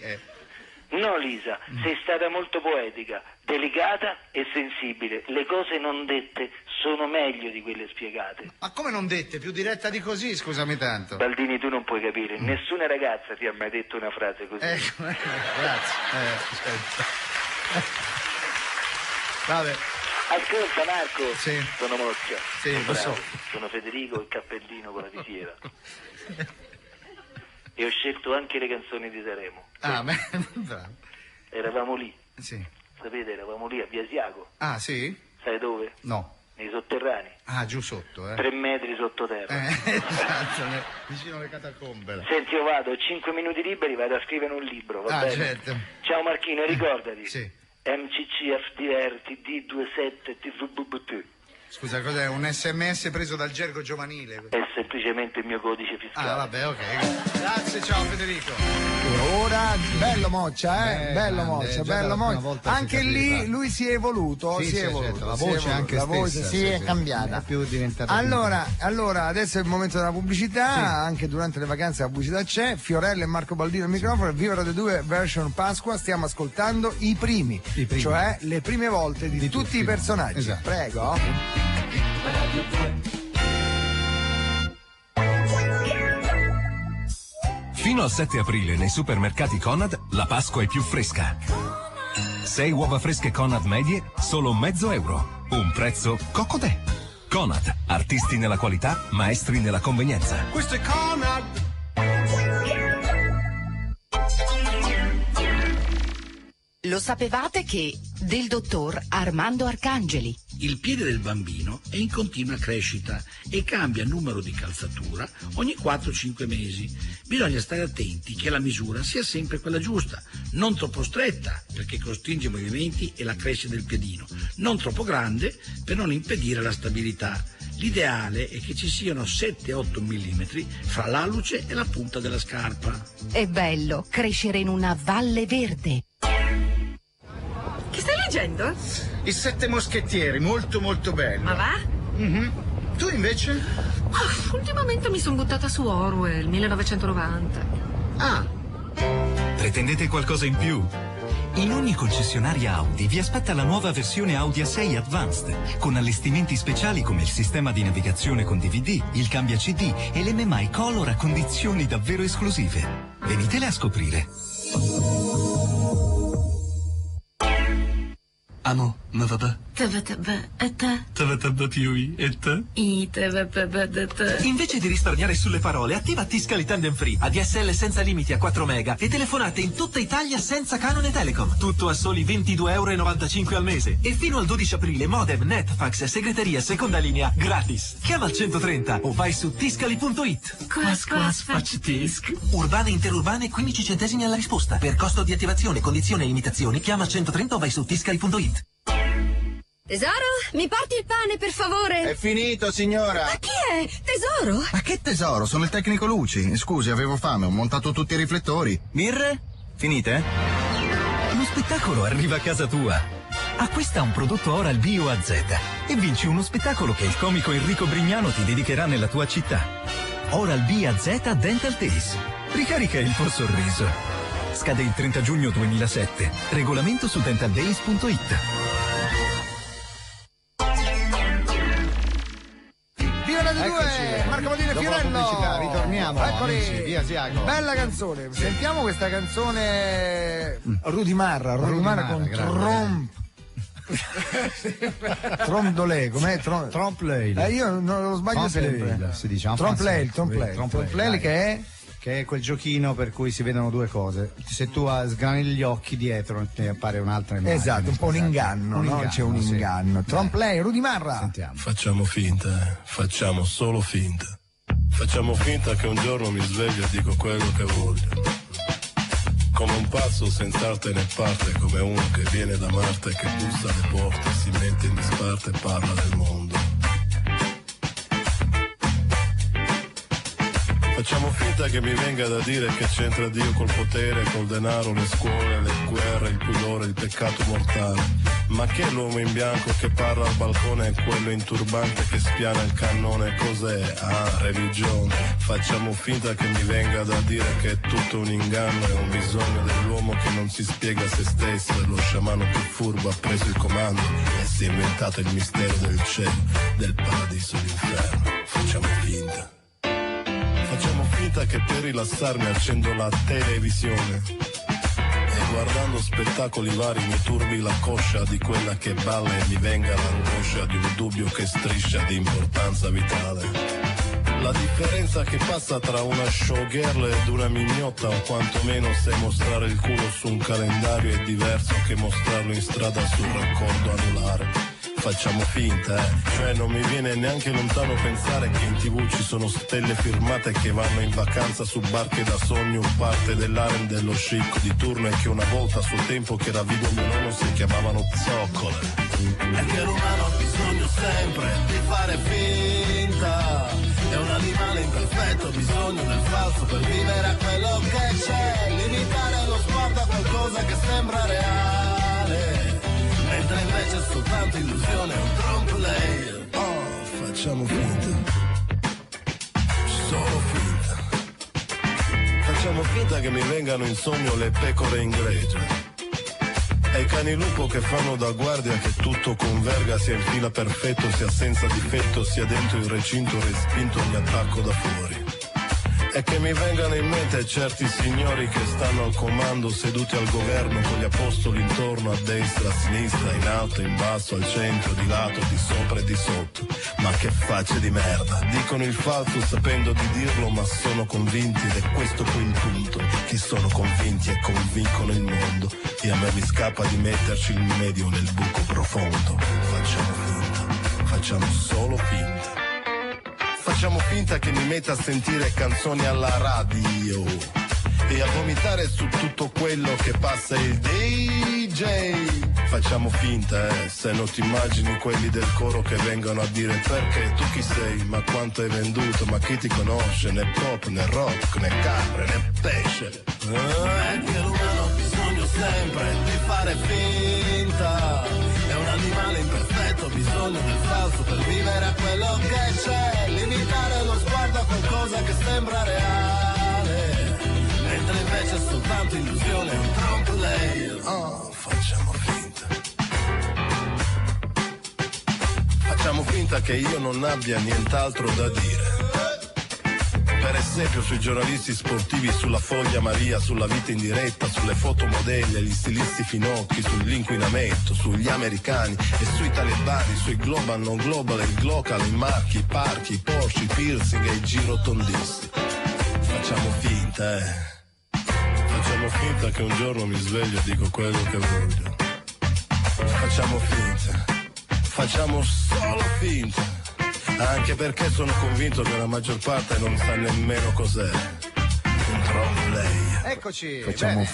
Speaker 14: No Lisa, sei stata molto poetica, delicata e sensibile. Le cose non dette sono meglio di quelle spiegate.
Speaker 4: Ma come non dette? Più diretta di così, scusami tanto.
Speaker 14: Baldini, tu non puoi capire, nessuna ragazza ti ha mai detto una frase così.
Speaker 4: Grazie. Vabbè.
Speaker 14: Ascolta Marco, sono Moccia,
Speaker 4: lo
Speaker 14: bravo.
Speaker 4: so.
Speaker 14: Sono Federico, il cappellino con la visiera. E ho scelto anche le canzoni di Sanremo.
Speaker 4: Bravo.
Speaker 14: Eravamo lì.
Speaker 4: Sì.
Speaker 14: Sapete, eravamo lì a Via Asiago.
Speaker 4: Ah, sì?
Speaker 14: Sai dove?
Speaker 4: No.
Speaker 14: Nei sotterranei.
Speaker 4: Ah, giù sotto,
Speaker 14: 3 metri sottoterra.
Speaker 4: Esatto, vicino alle catacombe.
Speaker 14: Senti, io vado, 5 minuti liberi, vado a scrivere un libro, va bene?
Speaker 4: Certo.
Speaker 14: Ciao Marchino, ricordati.
Speaker 4: Sì.
Speaker 14: MCC FDR TD27 TVBT.
Speaker 4: Scusa, cos'è? Un SMS preso dal gergo giovanile?
Speaker 14: È semplicemente il mio codice fiscale.
Speaker 4: Ah, vabbè, ok. Grazie, ciao Federico.
Speaker 2: Ora, bello Moccia, bello Moccia, bello Moccia. Anche lì lui si è evoluto,
Speaker 4: Sì,
Speaker 2: si è
Speaker 4: sì,
Speaker 2: evoluto.
Speaker 4: certo, la voce anche
Speaker 2: la
Speaker 4: stessa,
Speaker 2: voce
Speaker 4: sì,
Speaker 2: è
Speaker 4: sì.
Speaker 2: cambiata.
Speaker 4: È più diventata
Speaker 2: Allora, adesso è il momento della pubblicità, anche durante le vacanze la pubblicità c'è. Fiorello e Marco Baldino al microfono, Viva Radio 2 version Pasqua, stiamo ascoltando i primi, cioè le prime volte di tutti i personaggi.
Speaker 4: Esatto.
Speaker 2: Prego.
Speaker 15: Fino al 7 aprile nei supermercati Conad la Pasqua è più fresca. 6 uova fresche Conad medie, solo €0,5. Un prezzo cocodè. Conad, artisti nella qualità, maestri nella convenienza.
Speaker 9: Questo è Conad.
Speaker 16: Lo sapevate che del dottor Armando Arcangeli?
Speaker 17: Il piede del bambino è in continua crescita e cambia numero di calzatura ogni 4-5 mesi. Bisogna stare attenti che la misura sia sempre quella giusta, non troppo stretta perché costringe i movimenti e la crescita del piedino, non troppo grande per non impedire la stabilità. L'ideale è che ci siano 7-8 mm fra l'alluce e la punta della scarpa.
Speaker 16: È bello crescere in una valle verde.
Speaker 18: Che stai leggendo?
Speaker 1: I 7 moschettieri, molto molto bello.
Speaker 18: Ma va?
Speaker 1: Tu invece?
Speaker 18: Ultimamente mi sono buttata su Orwell, 1990.
Speaker 1: Ah.
Speaker 19: Pretendete qualcosa in più? In ogni concessionaria Audi vi aspetta la nuova versione Audi A6 Advanced, con allestimenti speciali come il sistema di navigazione con DVD, il cambia CD e l'MMI Color a condizioni davvero esclusive. Venitele a scoprire.
Speaker 20: Amo, me va bene.
Speaker 18: E te?
Speaker 20: E te?
Speaker 21: Invece di risparmiare sulle parole, attiva Tiscali Tandem Free, ADSL senza limiti a 4 mega e telefonate in tutta Italia senza canone Telecom. Tutto a soli €22,95 al mese. E fino al 12 aprile modem, net, fax e segreteria seconda linea gratis. Chiama al 130 o vai su tiscali.it.
Speaker 18: Quas faccio tisc.
Speaker 21: Urbane e interurbane 15 centesimi alla risposta. Per costo di attivazione, condizioni e limitazioni chiama al 130 o vai su tiscali.it.
Speaker 22: Tesoro, mi porti il pane, per favore?
Speaker 23: È finito, signora.
Speaker 22: Ma chi è? Tesoro?
Speaker 23: Ma che tesoro? Sono il tecnico luci. Scusi, avevo fame, ho montato tutti i riflettori. Birre? Finite?
Speaker 19: Lo spettacolo arriva a casa tua. Acquista un prodotto Oral-B o AZ e vinci uno spettacolo che il comico Enrico Brignano ti dedicherà nella tua città. Oral-B AZ Dental Days. Ricarica il tuo sorriso. Scade il 30 giugno 2007. Regolamento su dentaldays.it.
Speaker 2: Viva Radio 22, Marco Modini e
Speaker 4: Dopo la
Speaker 2: Fiorello.
Speaker 4: pubblicità, ritorniamo.
Speaker 2: Eccoli.
Speaker 4: Amici, via Siaco.
Speaker 2: Bella canzone. Sentiamo questa canzone Rudy Marra con Tromp. Trompe com'è?
Speaker 4: Trompe-l'œil.
Speaker 2: Io non lo sbaglio sempre.
Speaker 4: Si dice en
Speaker 2: Trompe-l'œil
Speaker 4: che è quel giochino per cui si vedono due cose. Se tu sgranelli gli occhi dietro ti appare un'altra immagine.
Speaker 2: Esatto, un po' un inganno, no? C'è un inganno. Trompe-l'œil, Rudy Marra.
Speaker 4: Sentiamo.
Speaker 3: Facciamo finta, facciamo solo finta. Facciamo finta che un giorno mi sveglio e dico quello che voglio. Come un pazzo senza arte né parte, come uno che viene da Marte, che bussa alle porte, si mette in disparte e parla del mondo. Facciamo finta che mi venga da dire che c'entra Dio col potere, col denaro, le scuole, le guerre, il pudore, il peccato mortale. Ma che l'uomo in bianco che parla al balcone è quello in turbante che spiana il cannone? Cos'è? Ah, religione. Facciamo finta che mi venga da dire che è tutto un inganno, è un bisogno dell'uomo che non si spiega a se stesso, e lo sciamano più furbo ha preso il comando e si è inventato il mistero del cielo, del paradiso e l'inferno. Facciamo finta. Facciamo finta che per rilassarmi accendo la televisione e guardando spettacoli vari mi turbi la coscia di quella che balla e mi venga l'angoscia di un dubbio che striscia di importanza vitale. La differenza che passa tra una showgirl ed una mignotta, o quantomeno se mostrare il culo su un calendario è diverso che mostrarlo in strada sul raccordo anulare. Facciamo finta, cioè non mi viene neanche lontano pensare che in TV ci sono stelle firmate che vanno in vacanza su barche da sogno, parte dell'harem dello chic di turno, e che una volta a suo tempo che era vivo mio nonno si chiamavano zoccole. E che l'umano ha bisogno sempre di fare finta, è un animale imperfetto, ha bisogno del falso per vivere a quello che c'è, limitare lo sguardo a qualcosa che sembra reale, mentre invece è soltanto illusione, è un trompe-l'œil. Oh, facciamo finta, solo finta. Facciamo finta che mi vengano in sogno le pecore in gregge e i cani lupo che fanno da guardia, che tutto converga, sia in fila perfetto, sia senza difetto, sia dentro il recinto respinto ogni attacco da fuori. E che mi vengano in mente certi signori che stanno al comando, seduti al governo con gli apostoli intorno, a destra, a sinistra, in alto, in basso, al centro, di lato, di sopra e di sotto. Ma che facce di merda, dicono il falso sapendo di dirlo, ma sono convinti, ed è questo qui il punto, che sono convinti e convincono il mondo, e a me mi scappa di metterci il medio nel buco profondo. Facciamo finta, facciamo solo finta. Facciamo finta che mi metta a sentire canzoni alla radio e a vomitare su tutto quello che passa il DJ. Facciamo finta, se non ti immagini quelli del coro che vengono a dire perché tu chi sei, ma quanto hai venduto, ma chi ti conosce, né pop, né rock, né capre, né pesce. È che l'umano ha bisogno sempre di fare finta, è un animale imperfetto, ha bisogno del falso per vivere a quello che c'è, limitare lo sguardo a qualcosa che sembra reale, mentre invece è soltanto illusione, è un trompe-l'œil. Oh, facciamo finta. Facciamo finta che io non abbia nient'altro da dire. Per esempio sui giornalisti sportivi, sulla Foglia Maria, sulla vita in diretta, sulle fotomodelle, gli stilisti finocchi, sull'inquinamento, sugli americani e sui talebani, sui global, non global, il glocal, i marchi, i parchi, i Porsche, i piercing e i girotondisti. Facciamo finta, Facciamo finta che un giorno mi sveglio e dico quello che voglio. Facciamo finta, facciamo solo finta. Anche perché sono convinto che la maggior parte non sa nemmeno cos'è un trompe-l'œil.
Speaker 4: Eccoci.
Speaker 2: Facciamo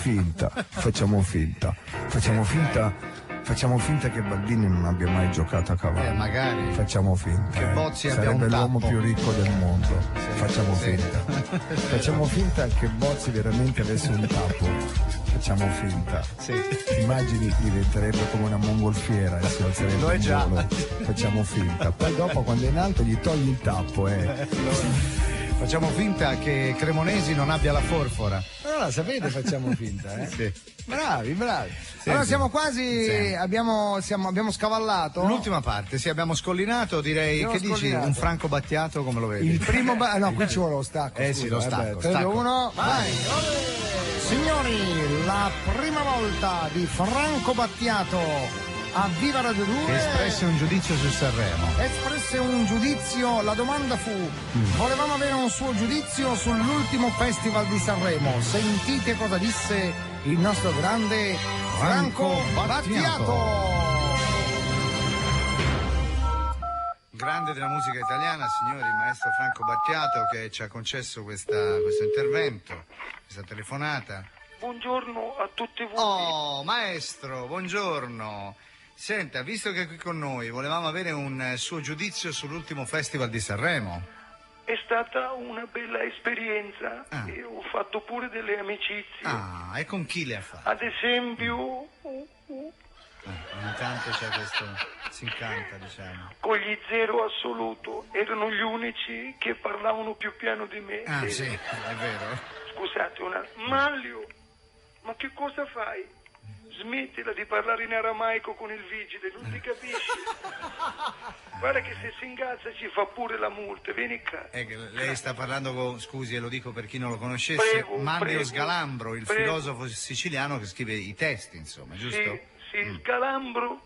Speaker 2: finta che Baldini non abbia mai giocato a cavallo.
Speaker 4: Magari.
Speaker 2: Facciamo finta.
Speaker 4: Che Bozzi abbia un
Speaker 2: sarebbe l'uomo
Speaker 4: tappo.
Speaker 2: più ricco del mondo.
Speaker 4: Sì,
Speaker 2: Facciamo
Speaker 4: sì.
Speaker 2: finta. Facciamo finta che Bozzi veramente avesse un tappo. Facciamo finta.
Speaker 4: Sì.
Speaker 2: Immagini diventerebbe come una mongolfiera e si alzerebbe
Speaker 4: Lo è
Speaker 2: in
Speaker 4: già.
Speaker 2: volo. Facciamo finta. Poi dopo quando è in alto gli togli il tappo
Speaker 1: Facciamo finta che Cremonesi non abbia la forfora.
Speaker 2: Allora, sapete, facciamo finta, eh?
Speaker 1: Sì.
Speaker 2: Bravi.
Speaker 1: Sì,
Speaker 2: allora
Speaker 1: sì.
Speaker 2: siamo quasi,
Speaker 1: Sì.
Speaker 2: abbiamo scavallato.
Speaker 1: L'ultima parte, sì, abbiamo scollinato, direi.
Speaker 2: Abbiamo
Speaker 1: Che dici?
Speaker 2: scollinato.
Speaker 1: Un Franco Battiato, come lo vedi?
Speaker 2: Il primo no, qui ci vuole lo stacco.
Speaker 1: Sì,
Speaker 2: scusa,
Speaker 1: lo stacco.
Speaker 2: 3, 2, 1, vai! Signori, la prima volta di Franco Battiato a Viva Radio 2
Speaker 1: Che espresse un giudizio su Sanremo.
Speaker 2: espresse un giudizio. La domanda fu: volevamo avere un suo giudizio sull'ultimo festival di Sanremo. Sentite cosa disse il nostro grande Franco Battiato.
Speaker 1: Grande della musica italiana, signori, il maestro Franco Battiato, che ci ha concesso questo intervento, questa telefonata.
Speaker 6: Buongiorno a tutti voi.
Speaker 1: Oh, maestro, buongiorno. Senta, visto che è qui con noi, volevamo avere un suo giudizio sull'ultimo festival di Sanremo.
Speaker 6: È stata una bella esperienza e ho fatto pure delle amicizie.
Speaker 1: Ah, e con chi le ha fatte?
Speaker 6: Ad esempio
Speaker 1: Ogni tanto c'è questo, si incanta, diciamo.
Speaker 6: con gli Zero Assoluto, erano gli unici che parlavano più piano di me.
Speaker 1: Ah, sì, è vero.
Speaker 6: Scusate, Manlio, ma che cosa fai? Smettila di parlare in aramaico con il vigile, non ti capisci? Guarda che se si incazza ci fa pure la multa, vieni qua.
Speaker 1: Lei sta parlando con, scusi, lo dico per chi non lo conoscesse, Manlio Sgalambro, il filosofo siciliano che scrive i testi, insomma, giusto?
Speaker 6: Sì, Sgalambro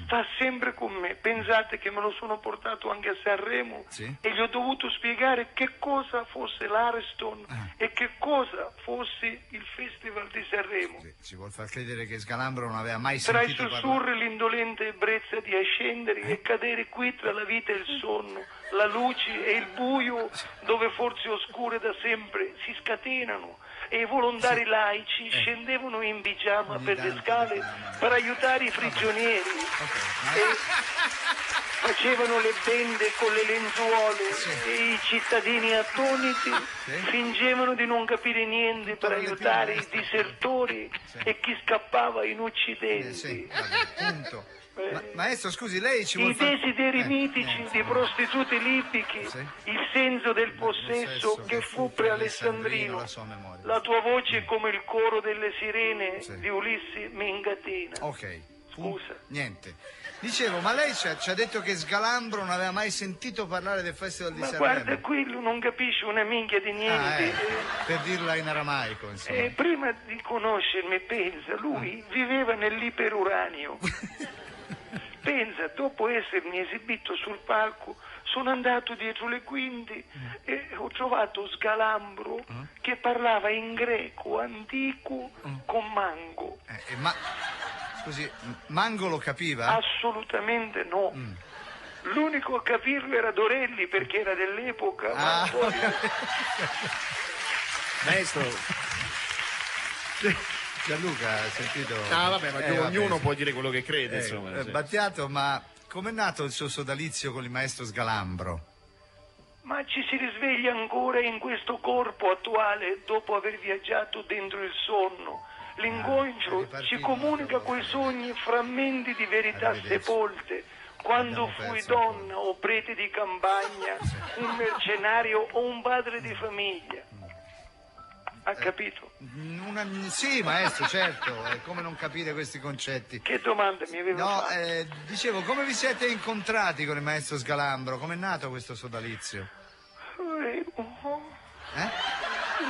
Speaker 6: sta sempre con me. Pensate che me lo sono portato anche a Sanremo e gli ho dovuto spiegare che cosa fosse l'Ariston e che cosa fosse il Festival di Sanremo.
Speaker 1: Ci vuol far credere che Sgalambro non aveva mai
Speaker 6: Tra i
Speaker 1: sentito
Speaker 6: sussurri l'indolente ebbrezza di ascendere e cadere qui tra la vita e il sonno, la luce e il buio, dove forze oscure da sempre si scatenano e i volontari laici scendevano in pigiama per le scale per aiutare i prigionieri e facevano le bende con le lenzuole e i cittadini attoniti fingevano di non capire niente per aiutare i disertori e chi scappava in Occidente.
Speaker 1: Punto. Maestro, scusi, lei ci
Speaker 6: I
Speaker 1: vuol far...
Speaker 6: desideri mitici di prostitute libiche, il senso del possesso che fu prealessandrino, la tua voce come il coro delle sirene di Ulisse mi incatena.
Speaker 1: Ok.
Speaker 6: Scusa.
Speaker 1: Niente. Dicevo, ma lei ci ha detto che Sgalambro non aveva mai sentito parlare del Festival di
Speaker 6: Ma
Speaker 1: Sanremo.
Speaker 6: guarda, quello non capisce una minchia di niente.
Speaker 1: Per dirla in aramaico, insomma.
Speaker 6: Prima di conoscermi, pensa, lui viveva nell'iperuranio. Pensa, dopo essermi esibito sul palco, sono andato dietro le quinte e ho trovato Sgalambro che parlava in greco antico con Mango.
Speaker 1: Scusi, Mango lo capiva?
Speaker 6: Assolutamente no. L'unico a capirlo era Dorelli perché era dell'epoca. Ma poi...
Speaker 1: Maestro, Gianluca, ha sentito?
Speaker 5: Ah, vabbè, ma ognuno può dire quello che crede, insomma.
Speaker 1: Battiato, ma com'è nato il suo sodalizio con il maestro Sgalambro?
Speaker 6: Ma ci si risveglia ancora in questo corpo attuale dopo aver viaggiato dentro il sonno. L'inconscio ci comunica coi sogni frammenti di verità sepolte. Quando fui donna o prete di campagna, un mercenario o un padre di famiglia. Ha capito?
Speaker 1: Sì, maestro, certo. Come non capire questi concetti?
Speaker 6: Che domanda mi aveva fatto?
Speaker 1: Dicevo, come vi siete incontrati con il maestro Sgalambro? Com'è nato questo sodalizio?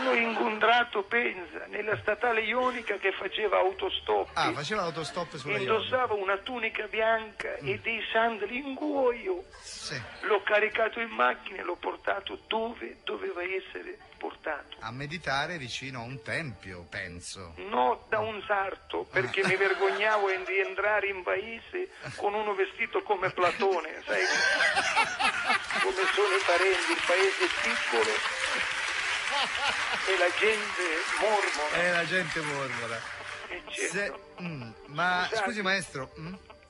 Speaker 6: L'ho incontrato, pensa, nella statale ionica che faceva autostop.
Speaker 1: Ah, faceva autostop sulla
Speaker 6: Indossava una tunica bianca e dei sandali in cuoio.
Speaker 1: Sì.
Speaker 6: L'ho caricato in macchina e l'ho portato dove doveva essere portato.
Speaker 1: A meditare vicino a un tempio, penso.
Speaker 6: No, da un sarto, perché mi vergognavo di entrare in paese con uno vestito come Platone, sai? Come sono i parenti, il paese è piccolo e la gente mormora.
Speaker 1: Ma
Speaker 6: Scusate.
Speaker 1: scusi maestro,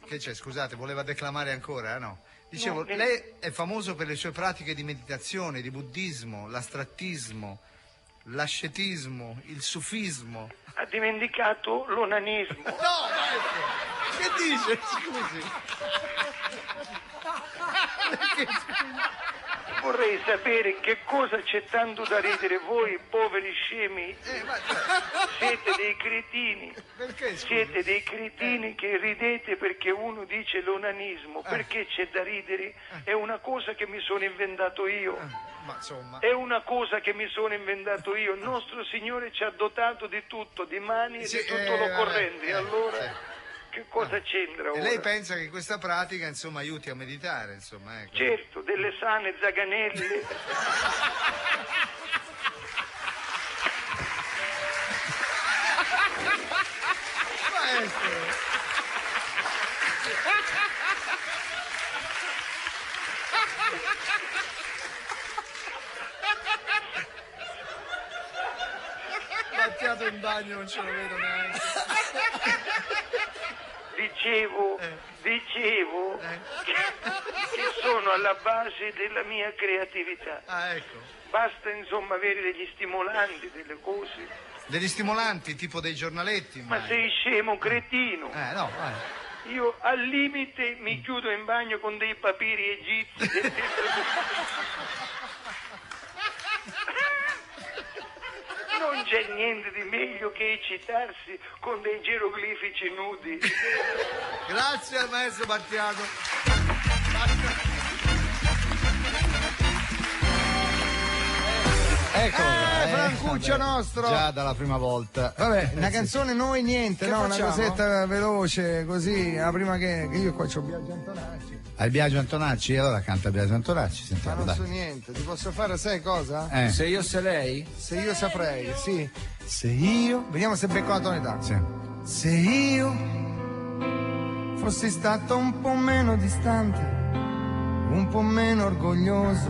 Speaker 1: che c'è? Scusate, voleva declamare ancora? No. Dicevo, lei è famoso per le sue pratiche di meditazione, di buddismo, l'astrattismo, l'ascetismo, il sufismo.
Speaker 6: Ha dimenticato l'onanismo.
Speaker 1: No, maestro! Che dice? Scusi.
Speaker 6: Vorrei sapere che cosa c'è tanto da ridere voi, poveri scemi. Siete dei cretini.
Speaker 1: Perché,
Speaker 6: siete dei cretini che ridete perché uno dice l'onanismo. Perché c'è da ridere? È una cosa che mi sono inventato io.
Speaker 1: Ma insomma...
Speaker 6: È una cosa che mi sono inventato io. Il nostro Signore ci ha dotato di tutto, di mani e di tutto l'occorrente. Allora... Che cosa c'entra ora?
Speaker 1: E lei pensa che questa pratica, insomma, aiuti a meditare, insomma, ecco.
Speaker 6: Certo, delle sane zaganelle.
Speaker 1: Maestro! Battiato in bagno, non ce lo vedo neanche.
Speaker 6: Dicevo che sono alla base della mia creatività.
Speaker 1: Ah, ecco.
Speaker 6: Basta insomma avere degli stimolanti, delle cose.
Speaker 1: Degli stimolanti, tipo dei giornaletti?
Speaker 6: Ma sei scemo, cretino.
Speaker 1: No, vai.
Speaker 6: Io al limite mi chiudo in bagno con dei papiri egizi del Non c'è niente di meglio che eccitarsi con dei geroglifici nudi.
Speaker 1: Grazie al maestro Battiato.
Speaker 2: Ecco, Francuccio nostro.
Speaker 1: Già dalla prima volta.
Speaker 2: Vabbè, una canzone noi niente,
Speaker 1: Che
Speaker 2: no?
Speaker 1: facciamo?
Speaker 2: Una cosetta veloce, così, la prima che io qua c'ho Biagio Antonacci.
Speaker 1: Hai Biagio Antonacci? Allora canta Biagio Antonacci,
Speaker 2: Ma
Speaker 1: sentiamo,
Speaker 2: non
Speaker 1: dai.
Speaker 2: so niente, ti posso fare, sai cosa?
Speaker 1: Se
Speaker 2: io se lei? Se io saprei, sì. Se io, vediamo se becco la tonalità.
Speaker 1: Sì.
Speaker 2: Se io fossi stato un po' meno distante, un po' meno orgoglioso,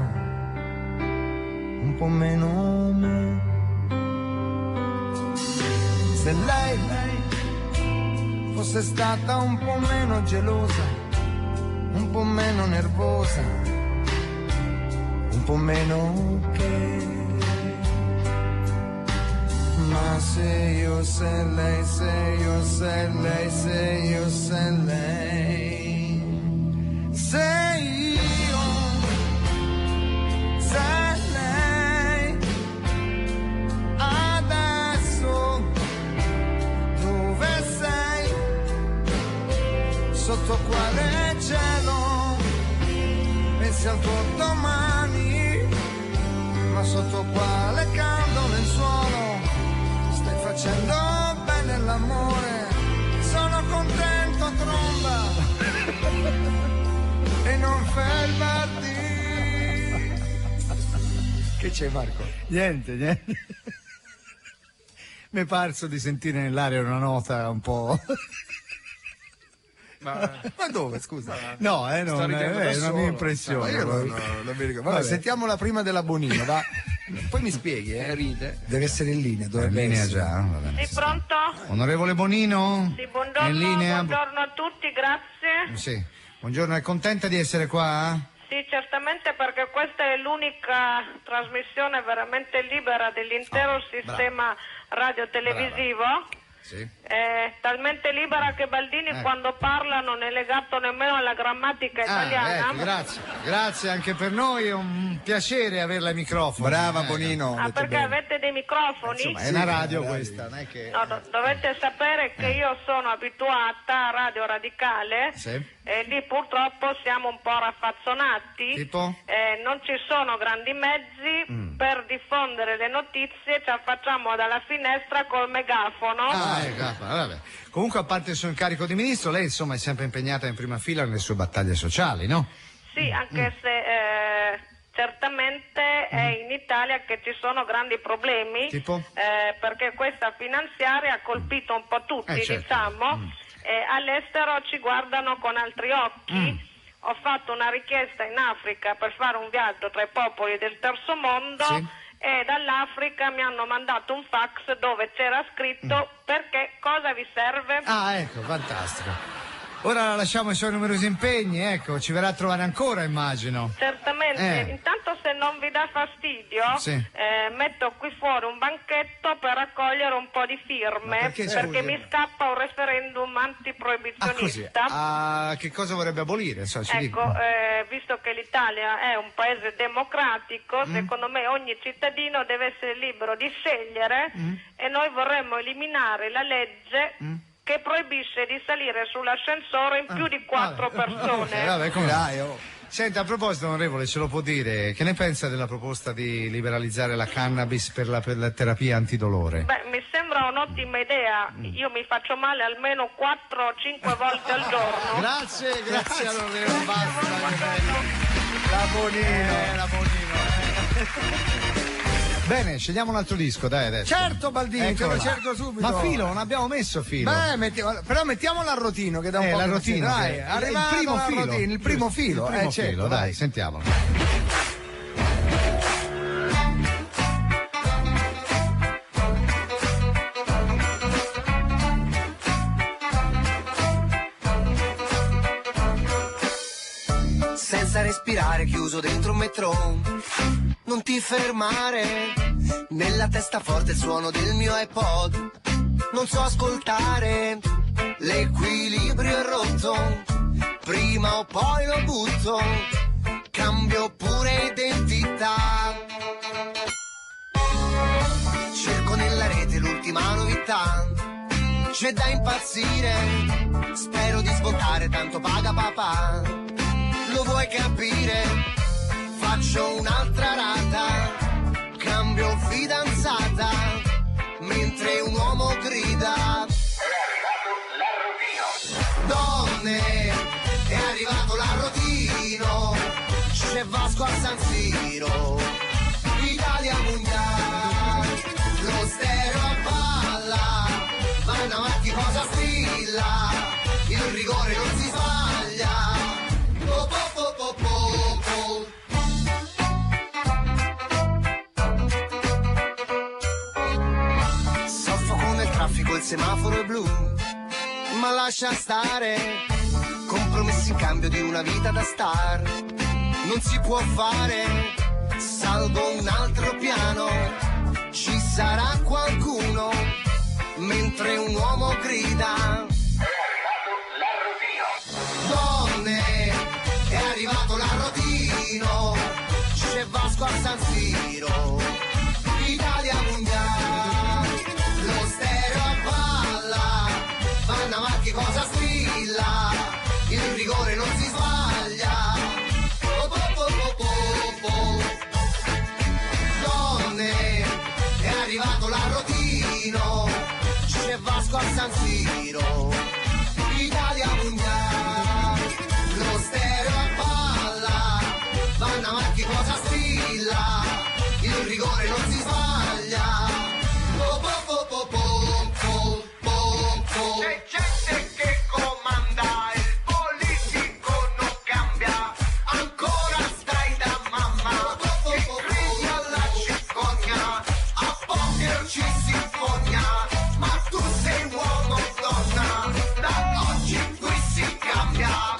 Speaker 2: un po' meno me. Se lei fosse stata un po' meno gelosa, un po' meno nervosa, un po' meno che. Ma se io, se lei, se io, se lei, se io, se lei, se io, se lei, adesso dove sei? Sotto quale cielo? Pensi al tuo domani, ma sotto quale caldo lenzuolo? Stai facendo bene l'amore, sono contento tromba e non fermarti. Che c'è, Marco?
Speaker 1: Niente. Mi è parso di sentire nell'aria una nota un po'...
Speaker 2: Ma dove, scusa?
Speaker 1: No, non è una mia impressione.
Speaker 2: Io non mi ricordo. Vabbè, sentiamo la prima della Bonino, va. Poi mi spieghi, ride. Deve essere in linea, dovrebbe
Speaker 1: in linea
Speaker 2: essere.
Speaker 1: già. Va bene.
Speaker 7: Sì, pronto?
Speaker 1: Onorevole Bonino?
Speaker 7: Sì,
Speaker 1: È
Speaker 7: buongiorno,
Speaker 1: in linea?
Speaker 7: buongiorno a tutti, grazie.
Speaker 1: Sì. Buongiorno, è contenta di essere qua?
Speaker 7: Sì, certamente, perché questa è l'unica trasmissione veramente libera dell'intero sistema radiotelevisivo.
Speaker 1: Sì.
Speaker 7: È talmente libera che Baldini quando parla non è legato nemmeno alla grammatica italiana.
Speaker 1: Ecco, grazie anche per noi, è un piacere averla ai microfoni.
Speaker 2: Brava Bonino.
Speaker 7: Ah, perché avete dei microfoni?
Speaker 1: Insomma, è una radio questa, non è che...
Speaker 7: No, dovete sapere che io sono abituata a Radio Radicale.
Speaker 1: Sì.
Speaker 7: E lì purtroppo siamo un po' raffazzonati.
Speaker 1: Tipo?
Speaker 7: Non ci sono grandi mezzi per diffondere le notizie, ci affacciamo dalla finestra col megafono.
Speaker 1: Vabbè. Comunque, a parte il suo incarico di ministro, lei insomma è sempre impegnata in prima fila nelle sue battaglie sociali, no?
Speaker 7: Sì, anche se certamente è in Italia che ci sono grandi problemi.
Speaker 1: Tipo?
Speaker 7: Perché questa finanziaria ha colpito un po' tutti,
Speaker 1: Certo.
Speaker 7: diciamo. All'estero ci guardano con altri occhi. Ho fatto una richiesta in Africa per fare un viaggio tra i popoli del terzo mondo.
Speaker 1: Sì.
Speaker 7: E dall'Africa mi hanno mandato un fax dove c'era scritto perché cosa vi serve.
Speaker 1: Ah, ecco, fantastico. Ora la lasciamo ai suoi numerosi impegni, ecco, ci verrà a trovare ancora, immagino.
Speaker 7: Certamente, intanto se non vi dà fastidio, metto qui fuori un banchetto per raccogliere un po' di firme, perché mi scappa un referendum antiproibizionista.
Speaker 1: Che cosa vorrebbe abolire?
Speaker 7: Ecco, visto che l'Italia è un paese democratico, secondo me ogni cittadino deve essere libero di scegliere e noi vorremmo eliminare la legge che proibisce di salire sull'ascensore in più di 4 persone.
Speaker 1: Vabbè, come dai, Senta, a proposito, onorevole, ce lo può dire, che ne pensa della proposta di liberalizzare la cannabis per la terapia antidolore?
Speaker 7: Beh, mi sembra un'ottima idea. Io mi faccio male almeno 4 o 5 volte al giorno.
Speaker 1: Grazie all'onorevole Basta. La Bonino. Bene, scegliamo un altro disco, dai adesso.
Speaker 2: Certo, Baldini, te lo cerco subito.
Speaker 1: Ma filo, non abbiamo messo filo.
Speaker 2: Beh, però mettiamo l'arrotino che dà un po'
Speaker 1: l'arrotino,
Speaker 2: dai,
Speaker 1: il
Speaker 2: primo filo. Il primo filo,
Speaker 1: certo, dai, sentiamolo.
Speaker 8: Senza respirare, chiuso dentro un metro, non ti fermare, nella testa forte il suono del mio iPod, non so ascoltare, l'equilibrio è rotto, prima o poi lo butto, cambio pure identità, cerco nella rete l'ultima novità, c'è da impazzire, spero di sbontare, tanto paga papà. Lo vuoi capire? Faccio un'altra rata, cambio fidanzata, mentre un uomo grida. Donne, è arrivato l'arrotino, c'è Vasco a San Siro, Italia mondiale, lo stereo a palla, vanno avanti cosa sfilla, il rigore non si sbaglia. Soffoco nel traffico, il semaforo è blu, ma lascia stare, compromessi in cambio di una vita da star, non si può fare, salgo un altro piano, ci sarà qualcuno, mentre un uomo grida. Donne, è arrivato l'arrotino, c'è Vasco a San Siro, Italia mondiale, lo stereo a palla, vanno avanti cosa sfilla, il rigore non si sbaglia. Donne, è arrivato l'arrotino, c'è Vasco a San Siro, Italia mondiale, lo stereo a palla, vanno avanti cosa sfilla, il rigore non si sbaglia. C'è gente che comanda, il politico non cambia, ancora stai da mamma, che credi alla cicogna, a poker ci si fogna, ma tu sei uomo o donna, da oggi qui si cambia.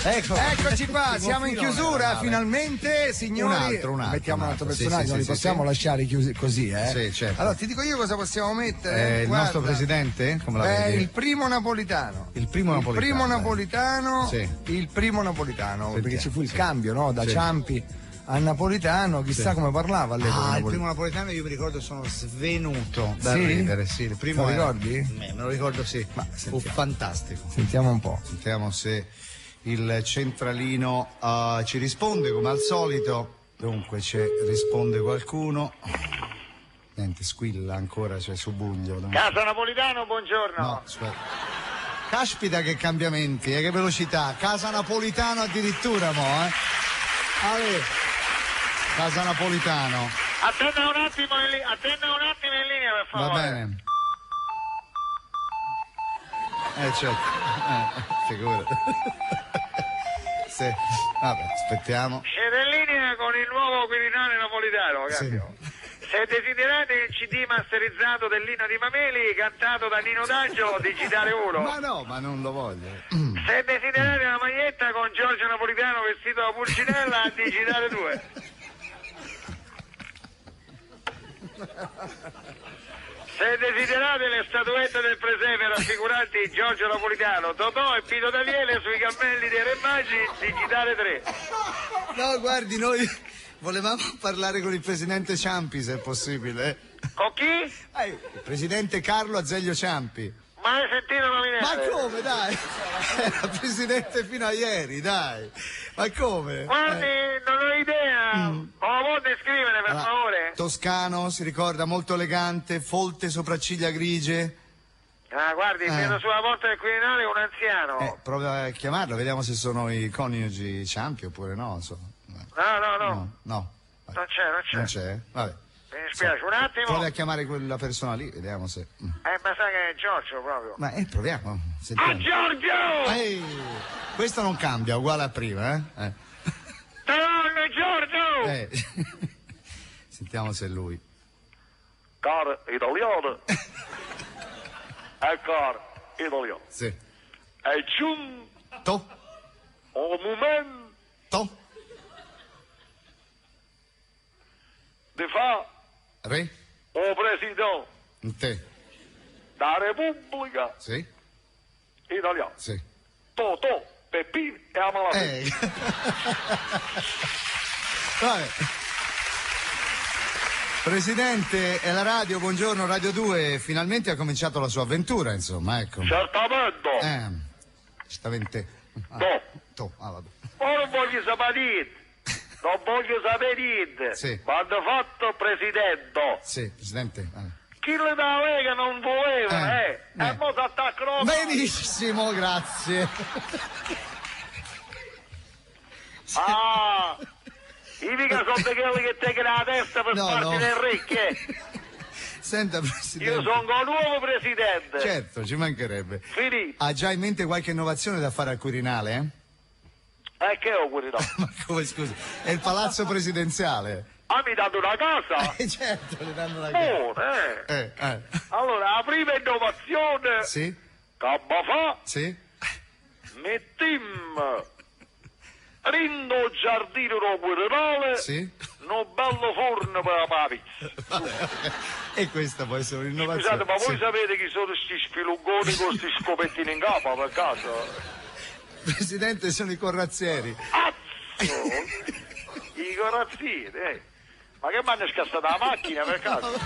Speaker 2: Eccoci qua, siamo in chiusura finalmente, signori. Mettiamo un altro personaggio, non li possiamo lasciare chiusi così,
Speaker 1: Sì, certo.
Speaker 2: Allora, ti dico io cosa possiamo mettere.
Speaker 1: Il nostro presidente? Come la vedi?
Speaker 2: Il primo napolitano.
Speaker 1: Il primo napolitano.
Speaker 2: Sì. Il primo napolitano,
Speaker 1: Sentiamo,
Speaker 2: perché ci fu il cambio, no? Da Ciampi a Napolitano, chissà come parlava all'epoca.
Speaker 1: Il primo napoletano io mi ricordo sono svenuto da
Speaker 2: Sì?
Speaker 1: ridere, sì. Il primo
Speaker 2: Lo ricordi?
Speaker 1: Me lo ricordo, sì. Fu fantastico.
Speaker 2: Sentiamo un po'.
Speaker 1: Sentiamo se il centralino ci risponde come al solito. Dunque ci risponde qualcuno. Niente, squilla ancora, cioè subuglio.
Speaker 6: Casa Napolitano, buongiorno.
Speaker 1: No, aspetta. Caspita che cambiamenti, che velocità. Casa Napolitano addirittura, Casa Napolitano.
Speaker 6: Attenda un attimo in linea, per favore.
Speaker 1: Va bene. Certo. Figurati. Sì. Vabbè, aspettiamo.
Speaker 6: Siete in linea con il nuovo Quirinale napolitano, cambio.
Speaker 1: Sì.
Speaker 10: Se desiderate il CD masterizzato dell'inno di Mameli, cantato da Nino D'Angelo, digitale 1.
Speaker 4: Ma no, ma non lo voglio.
Speaker 10: Se desiderate una maglietta con Giorgio Napolitano vestito da Pulcinella, digitale 2. Se desiderate le statuette del presepe raffiguranti Giorgio Napolitano, Totò e Pino Daniele sui cammelli dei Re Magi, digitale 3.
Speaker 1: No, guardi, noi volevamo parlare con il presidente Ciampi, se è possibile.
Speaker 10: Con chi?
Speaker 1: Il presidente Carlo Azeglio Ciampi.
Speaker 10: Ma hai sentito nominare?
Speaker 1: Ma come, dai? Era presidente fino a ieri, dai. Ma come?
Speaker 10: Guardi, non ho idea. Come può descrivere, per favore?
Speaker 1: Toscano, si ricorda, molto elegante, folte sopracciglia grigie.
Speaker 10: Ah, guardi, vedo sulla porta del Quirinale un anziano.
Speaker 1: Prova a chiamarlo, vediamo se sono i coniugi Ciampi oppure no, insomma.
Speaker 10: No.
Speaker 1: No.
Speaker 10: Non c'è.
Speaker 1: Non c'è? Vabbè.
Speaker 10: Mi dispiace, un attimo.
Speaker 1: Provi a chiamare quella persona lì, vediamo se...
Speaker 10: Ma sa che è Giorgio proprio.
Speaker 1: Ma proviamo, sentiamo.
Speaker 10: Ah, Giorgio!
Speaker 1: Questo non cambia, uguale a prima, eh?
Speaker 10: Giorgio!
Speaker 1: Sentiamo se è lui.
Speaker 10: Car italiano. È car italiano.
Speaker 1: Sì.
Speaker 10: È giunto. Un momento. Di fa.
Speaker 1: Re?
Speaker 10: O presidente. Da Repubblica.
Speaker 1: Sì.
Speaker 10: Italiana.
Speaker 1: Sì.
Speaker 10: Totò, Peppino e Amalafede.
Speaker 1: Vabbè. Presidente, è la radio, buongiorno, Radio 2, finalmente ha cominciato la sua avventura, insomma, ecco.
Speaker 10: Certamente.
Speaker 1: Certamente.
Speaker 10: Vabbè. Ora non voglio sapere niente. Non voglio sapere niente.
Speaker 1: Sì.
Speaker 10: Quando ho fatto presidente.
Speaker 1: Sì, presidente.
Speaker 10: Chi le dà Lega non voleva, E mo si attaccano.
Speaker 1: Benissimo, grazie.
Speaker 10: I mica sono quelli che te la testa per farti le ricche.
Speaker 1: Senta, presidente.
Speaker 10: Io sono un nuovo presidente.
Speaker 1: Certo, ci mancherebbe.
Speaker 10: Finito.
Speaker 1: Ha già in mente qualche innovazione da fare al Quirinale,
Speaker 10: Che ho Quirinale?
Speaker 1: Ma come, scusi? È il palazzo presidenziale.
Speaker 10: Mi danno una casa?
Speaker 1: Certo, le danno una casa.
Speaker 10: Allora, la prima innovazione.
Speaker 1: Sì.
Speaker 10: Che fa?
Speaker 1: Sì.
Speaker 10: Mettiamo rindo giardino no Quirinale.
Speaker 1: Sì.
Speaker 10: Un bello forno per la pizza.
Speaker 1: E questa può essere un'innovazione.
Speaker 10: Scusate, ma voi sapete chi sono sti spilungoni con sti scopettini in capo per caso?
Speaker 1: Presidente, sono i corazzieri.
Speaker 10: I corazzieri, Ma che mi hanno scassato la macchina per caso?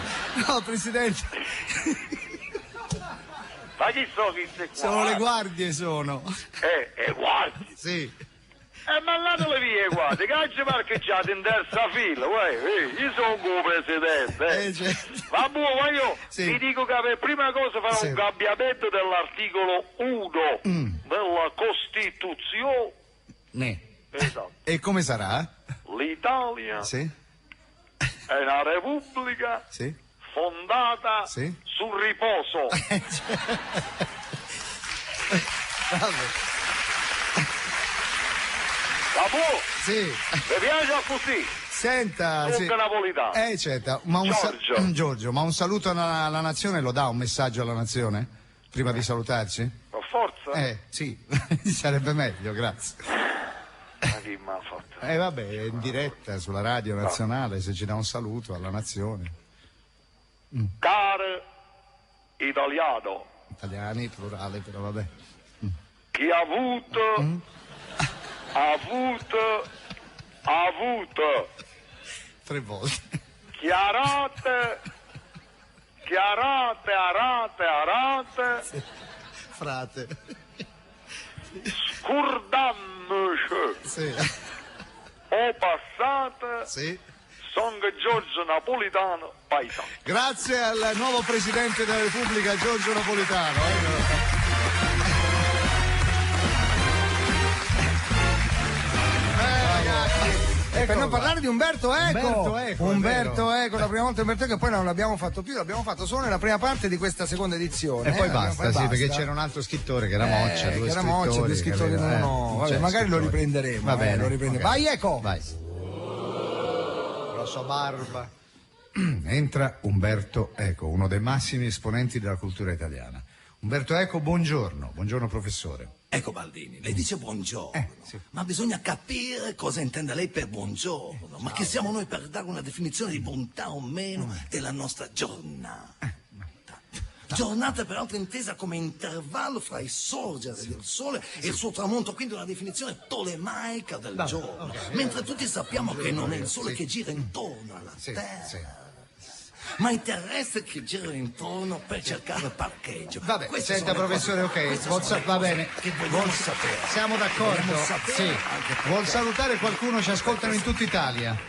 Speaker 1: No, presidente.
Speaker 10: Ma chi sono chi sei qua?
Speaker 1: Sono le guardie, sono.
Speaker 10: Guardie?
Speaker 1: Sì.
Speaker 10: Ma là le vie, guarda, che oggi parcheggiate in terza fila, io sono come presidente.
Speaker 1: Certo.
Speaker 10: Vabbè, ma io vi dico che per prima cosa farò un cambiamento dell'articolo 1 della Costituzione. Esatto.
Speaker 1: E come sarà?
Speaker 10: L'Italia è una repubblica fondata sul riposo. Mi piace così.
Speaker 1: Senta,
Speaker 10: napolitano.
Speaker 1: Certo, ma Giorgio, ma un saluto alla nazione lo dà, un messaggio alla nazione? Prima di salutarci?
Speaker 10: Per forza?
Speaker 1: Sì, sarebbe meglio, grazie.
Speaker 10: Ma chi mi ha fatto?
Speaker 1: Vabbè, è in diretta sulla radio nazionale, se ci dà un saluto alla nazione.
Speaker 10: Caro italiano.
Speaker 1: Italiani, plurale, però vabbè.
Speaker 10: Chi ha avuto
Speaker 1: 3 volte.
Speaker 10: Chiarate.
Speaker 1: Frate.
Speaker 10: Scurdandoci. O passate. Son Giorgio Napolitano paesano.
Speaker 1: Grazie al nuovo presidente della Repubblica Giorgio Napolitano.
Speaker 2: Per non parlare di Umberto Eco. Umberto Eco, la prima volta Umberto Eco, e poi non l'abbiamo fatto più, l'abbiamo fatto solo nella prima parte di questa seconda edizione.
Speaker 1: E poi basta, perché c'era un altro scrittore che era Moccia,
Speaker 2: due scrittori vabbè, magari lo riprenderemo.
Speaker 1: Va bene,
Speaker 2: lo riprenderemo. Vai Eco!
Speaker 1: Vai. Grossa barba. entra Umberto Eco, uno dei massimi esponenti della cultura italiana. Umberto Eco, buongiorno professore.
Speaker 11: Ecco Baldini, lei dice buongiorno,
Speaker 1: sì.
Speaker 11: ma bisogna capire cosa intende lei per buongiorno, ma chi siamo noi per dare una definizione di bontà o meno della nostra giornata. Giornata peraltro intesa come intervallo fra il sorgere del sole e il suo tramonto, quindi una definizione tolemaica del giorno, mentre tutti sappiamo che non è il sole che gira intorno alla Terra. Ma i terrestri che girano intorno per cercare parcheggio.
Speaker 1: Vabbè, senta professore, va bene.
Speaker 11: Che vogliamo sapere.
Speaker 1: Siamo d'accordo? Sì. Vuol salutare qualcuno? Ci ascoltano in tutta Italia.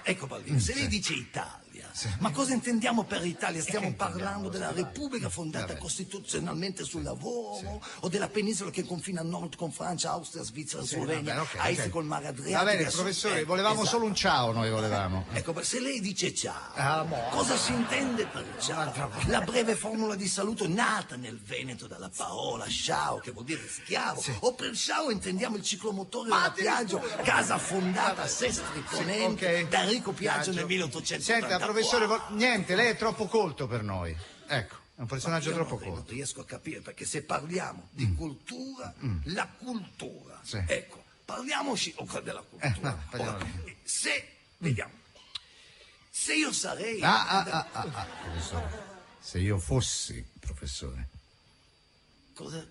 Speaker 11: Ecco Baldini, se lei dice Italia, ma cosa intendiamo per Italia? Stiamo parlando della Repubblica fondata costituzionalmente sul lavoro o della penisola che confina a nord con Francia, Austria, Svizzera, Slovenia, a est col mare Adriatico?
Speaker 1: Va bene, professore, volevamo solo un ciao, noi volevamo.
Speaker 11: Ecco, se lei dice ciao, cosa si intende per ciao? La breve formula di saluto nata nel Veneto dalla parola ciao, che vuol dire schiavo, o per ciao intendiamo il ciclomotore della Piaggio, casa fondata a Sestri Ponente da Enrico Piaggio nel 1800.
Speaker 1: Senta, professore, niente, lei è troppo colto per noi. Ecco, è un personaggio troppo colto.
Speaker 11: Non riesco a capire, perché se parliamo di cultura, la cultura, ecco, parliamoci della cultura. Vediamo, se io sarei...
Speaker 1: professore, se io fossi professore.
Speaker 11: Cosa?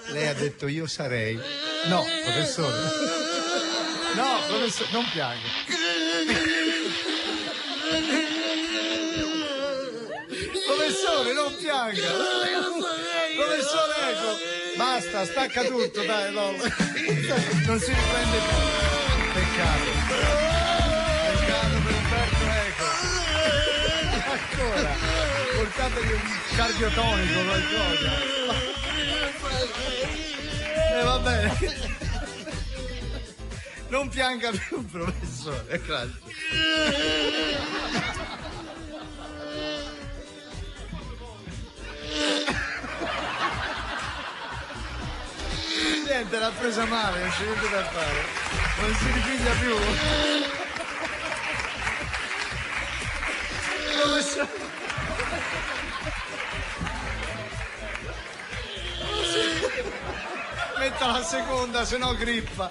Speaker 1: Lei ha detto io sarei. No, professore. No, professore, non pianga. Professore, non pianga. Professore, ecco. Basta, stacca tutto, dai, no. Non si riprende più. Peccato. Peccato per Umberto Eco. Ancora. Portategli un cardiotonico, qualcosa. Va bene. Non pianga più, professore, grazie. Niente, l'ha presa male, non c'è niente da fare. Non si ripiglia più. Professore. Metta la seconda, se no grippa.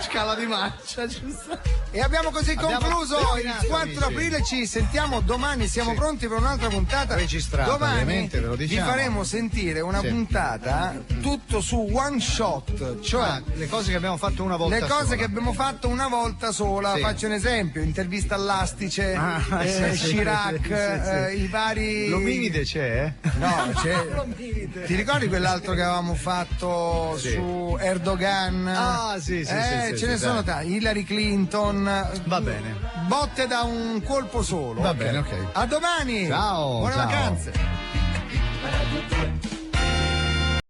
Speaker 1: Scala di marcia, giusto?
Speaker 2: E abbiamo così concluso il 4 aprile. Ci sentiamo domani, siamo pronti per un'altra puntata
Speaker 1: registrata.
Speaker 2: Domani
Speaker 1: ve lo diciamo.
Speaker 2: Vi faremo sentire una puntata tutto su one shot, cioè
Speaker 1: le cose che abbiamo fatto una volta sola.
Speaker 2: Le cose che abbiamo fatto una volta sola. Faccio un esempio: intervista all'Astice, Chirac, i vari.
Speaker 1: L'ominide c'è?
Speaker 2: No, c'è. Ti ricordi quell'altro che avevamo fatto su Erdogan?
Speaker 1: Sì,
Speaker 2: ce ne sono tanti. Hillary Clinton.
Speaker 1: Va bene.
Speaker 2: Botte da un colpo solo.
Speaker 1: Va bene, ok.
Speaker 2: A domani.
Speaker 1: Ciao.
Speaker 2: Buone vacanze.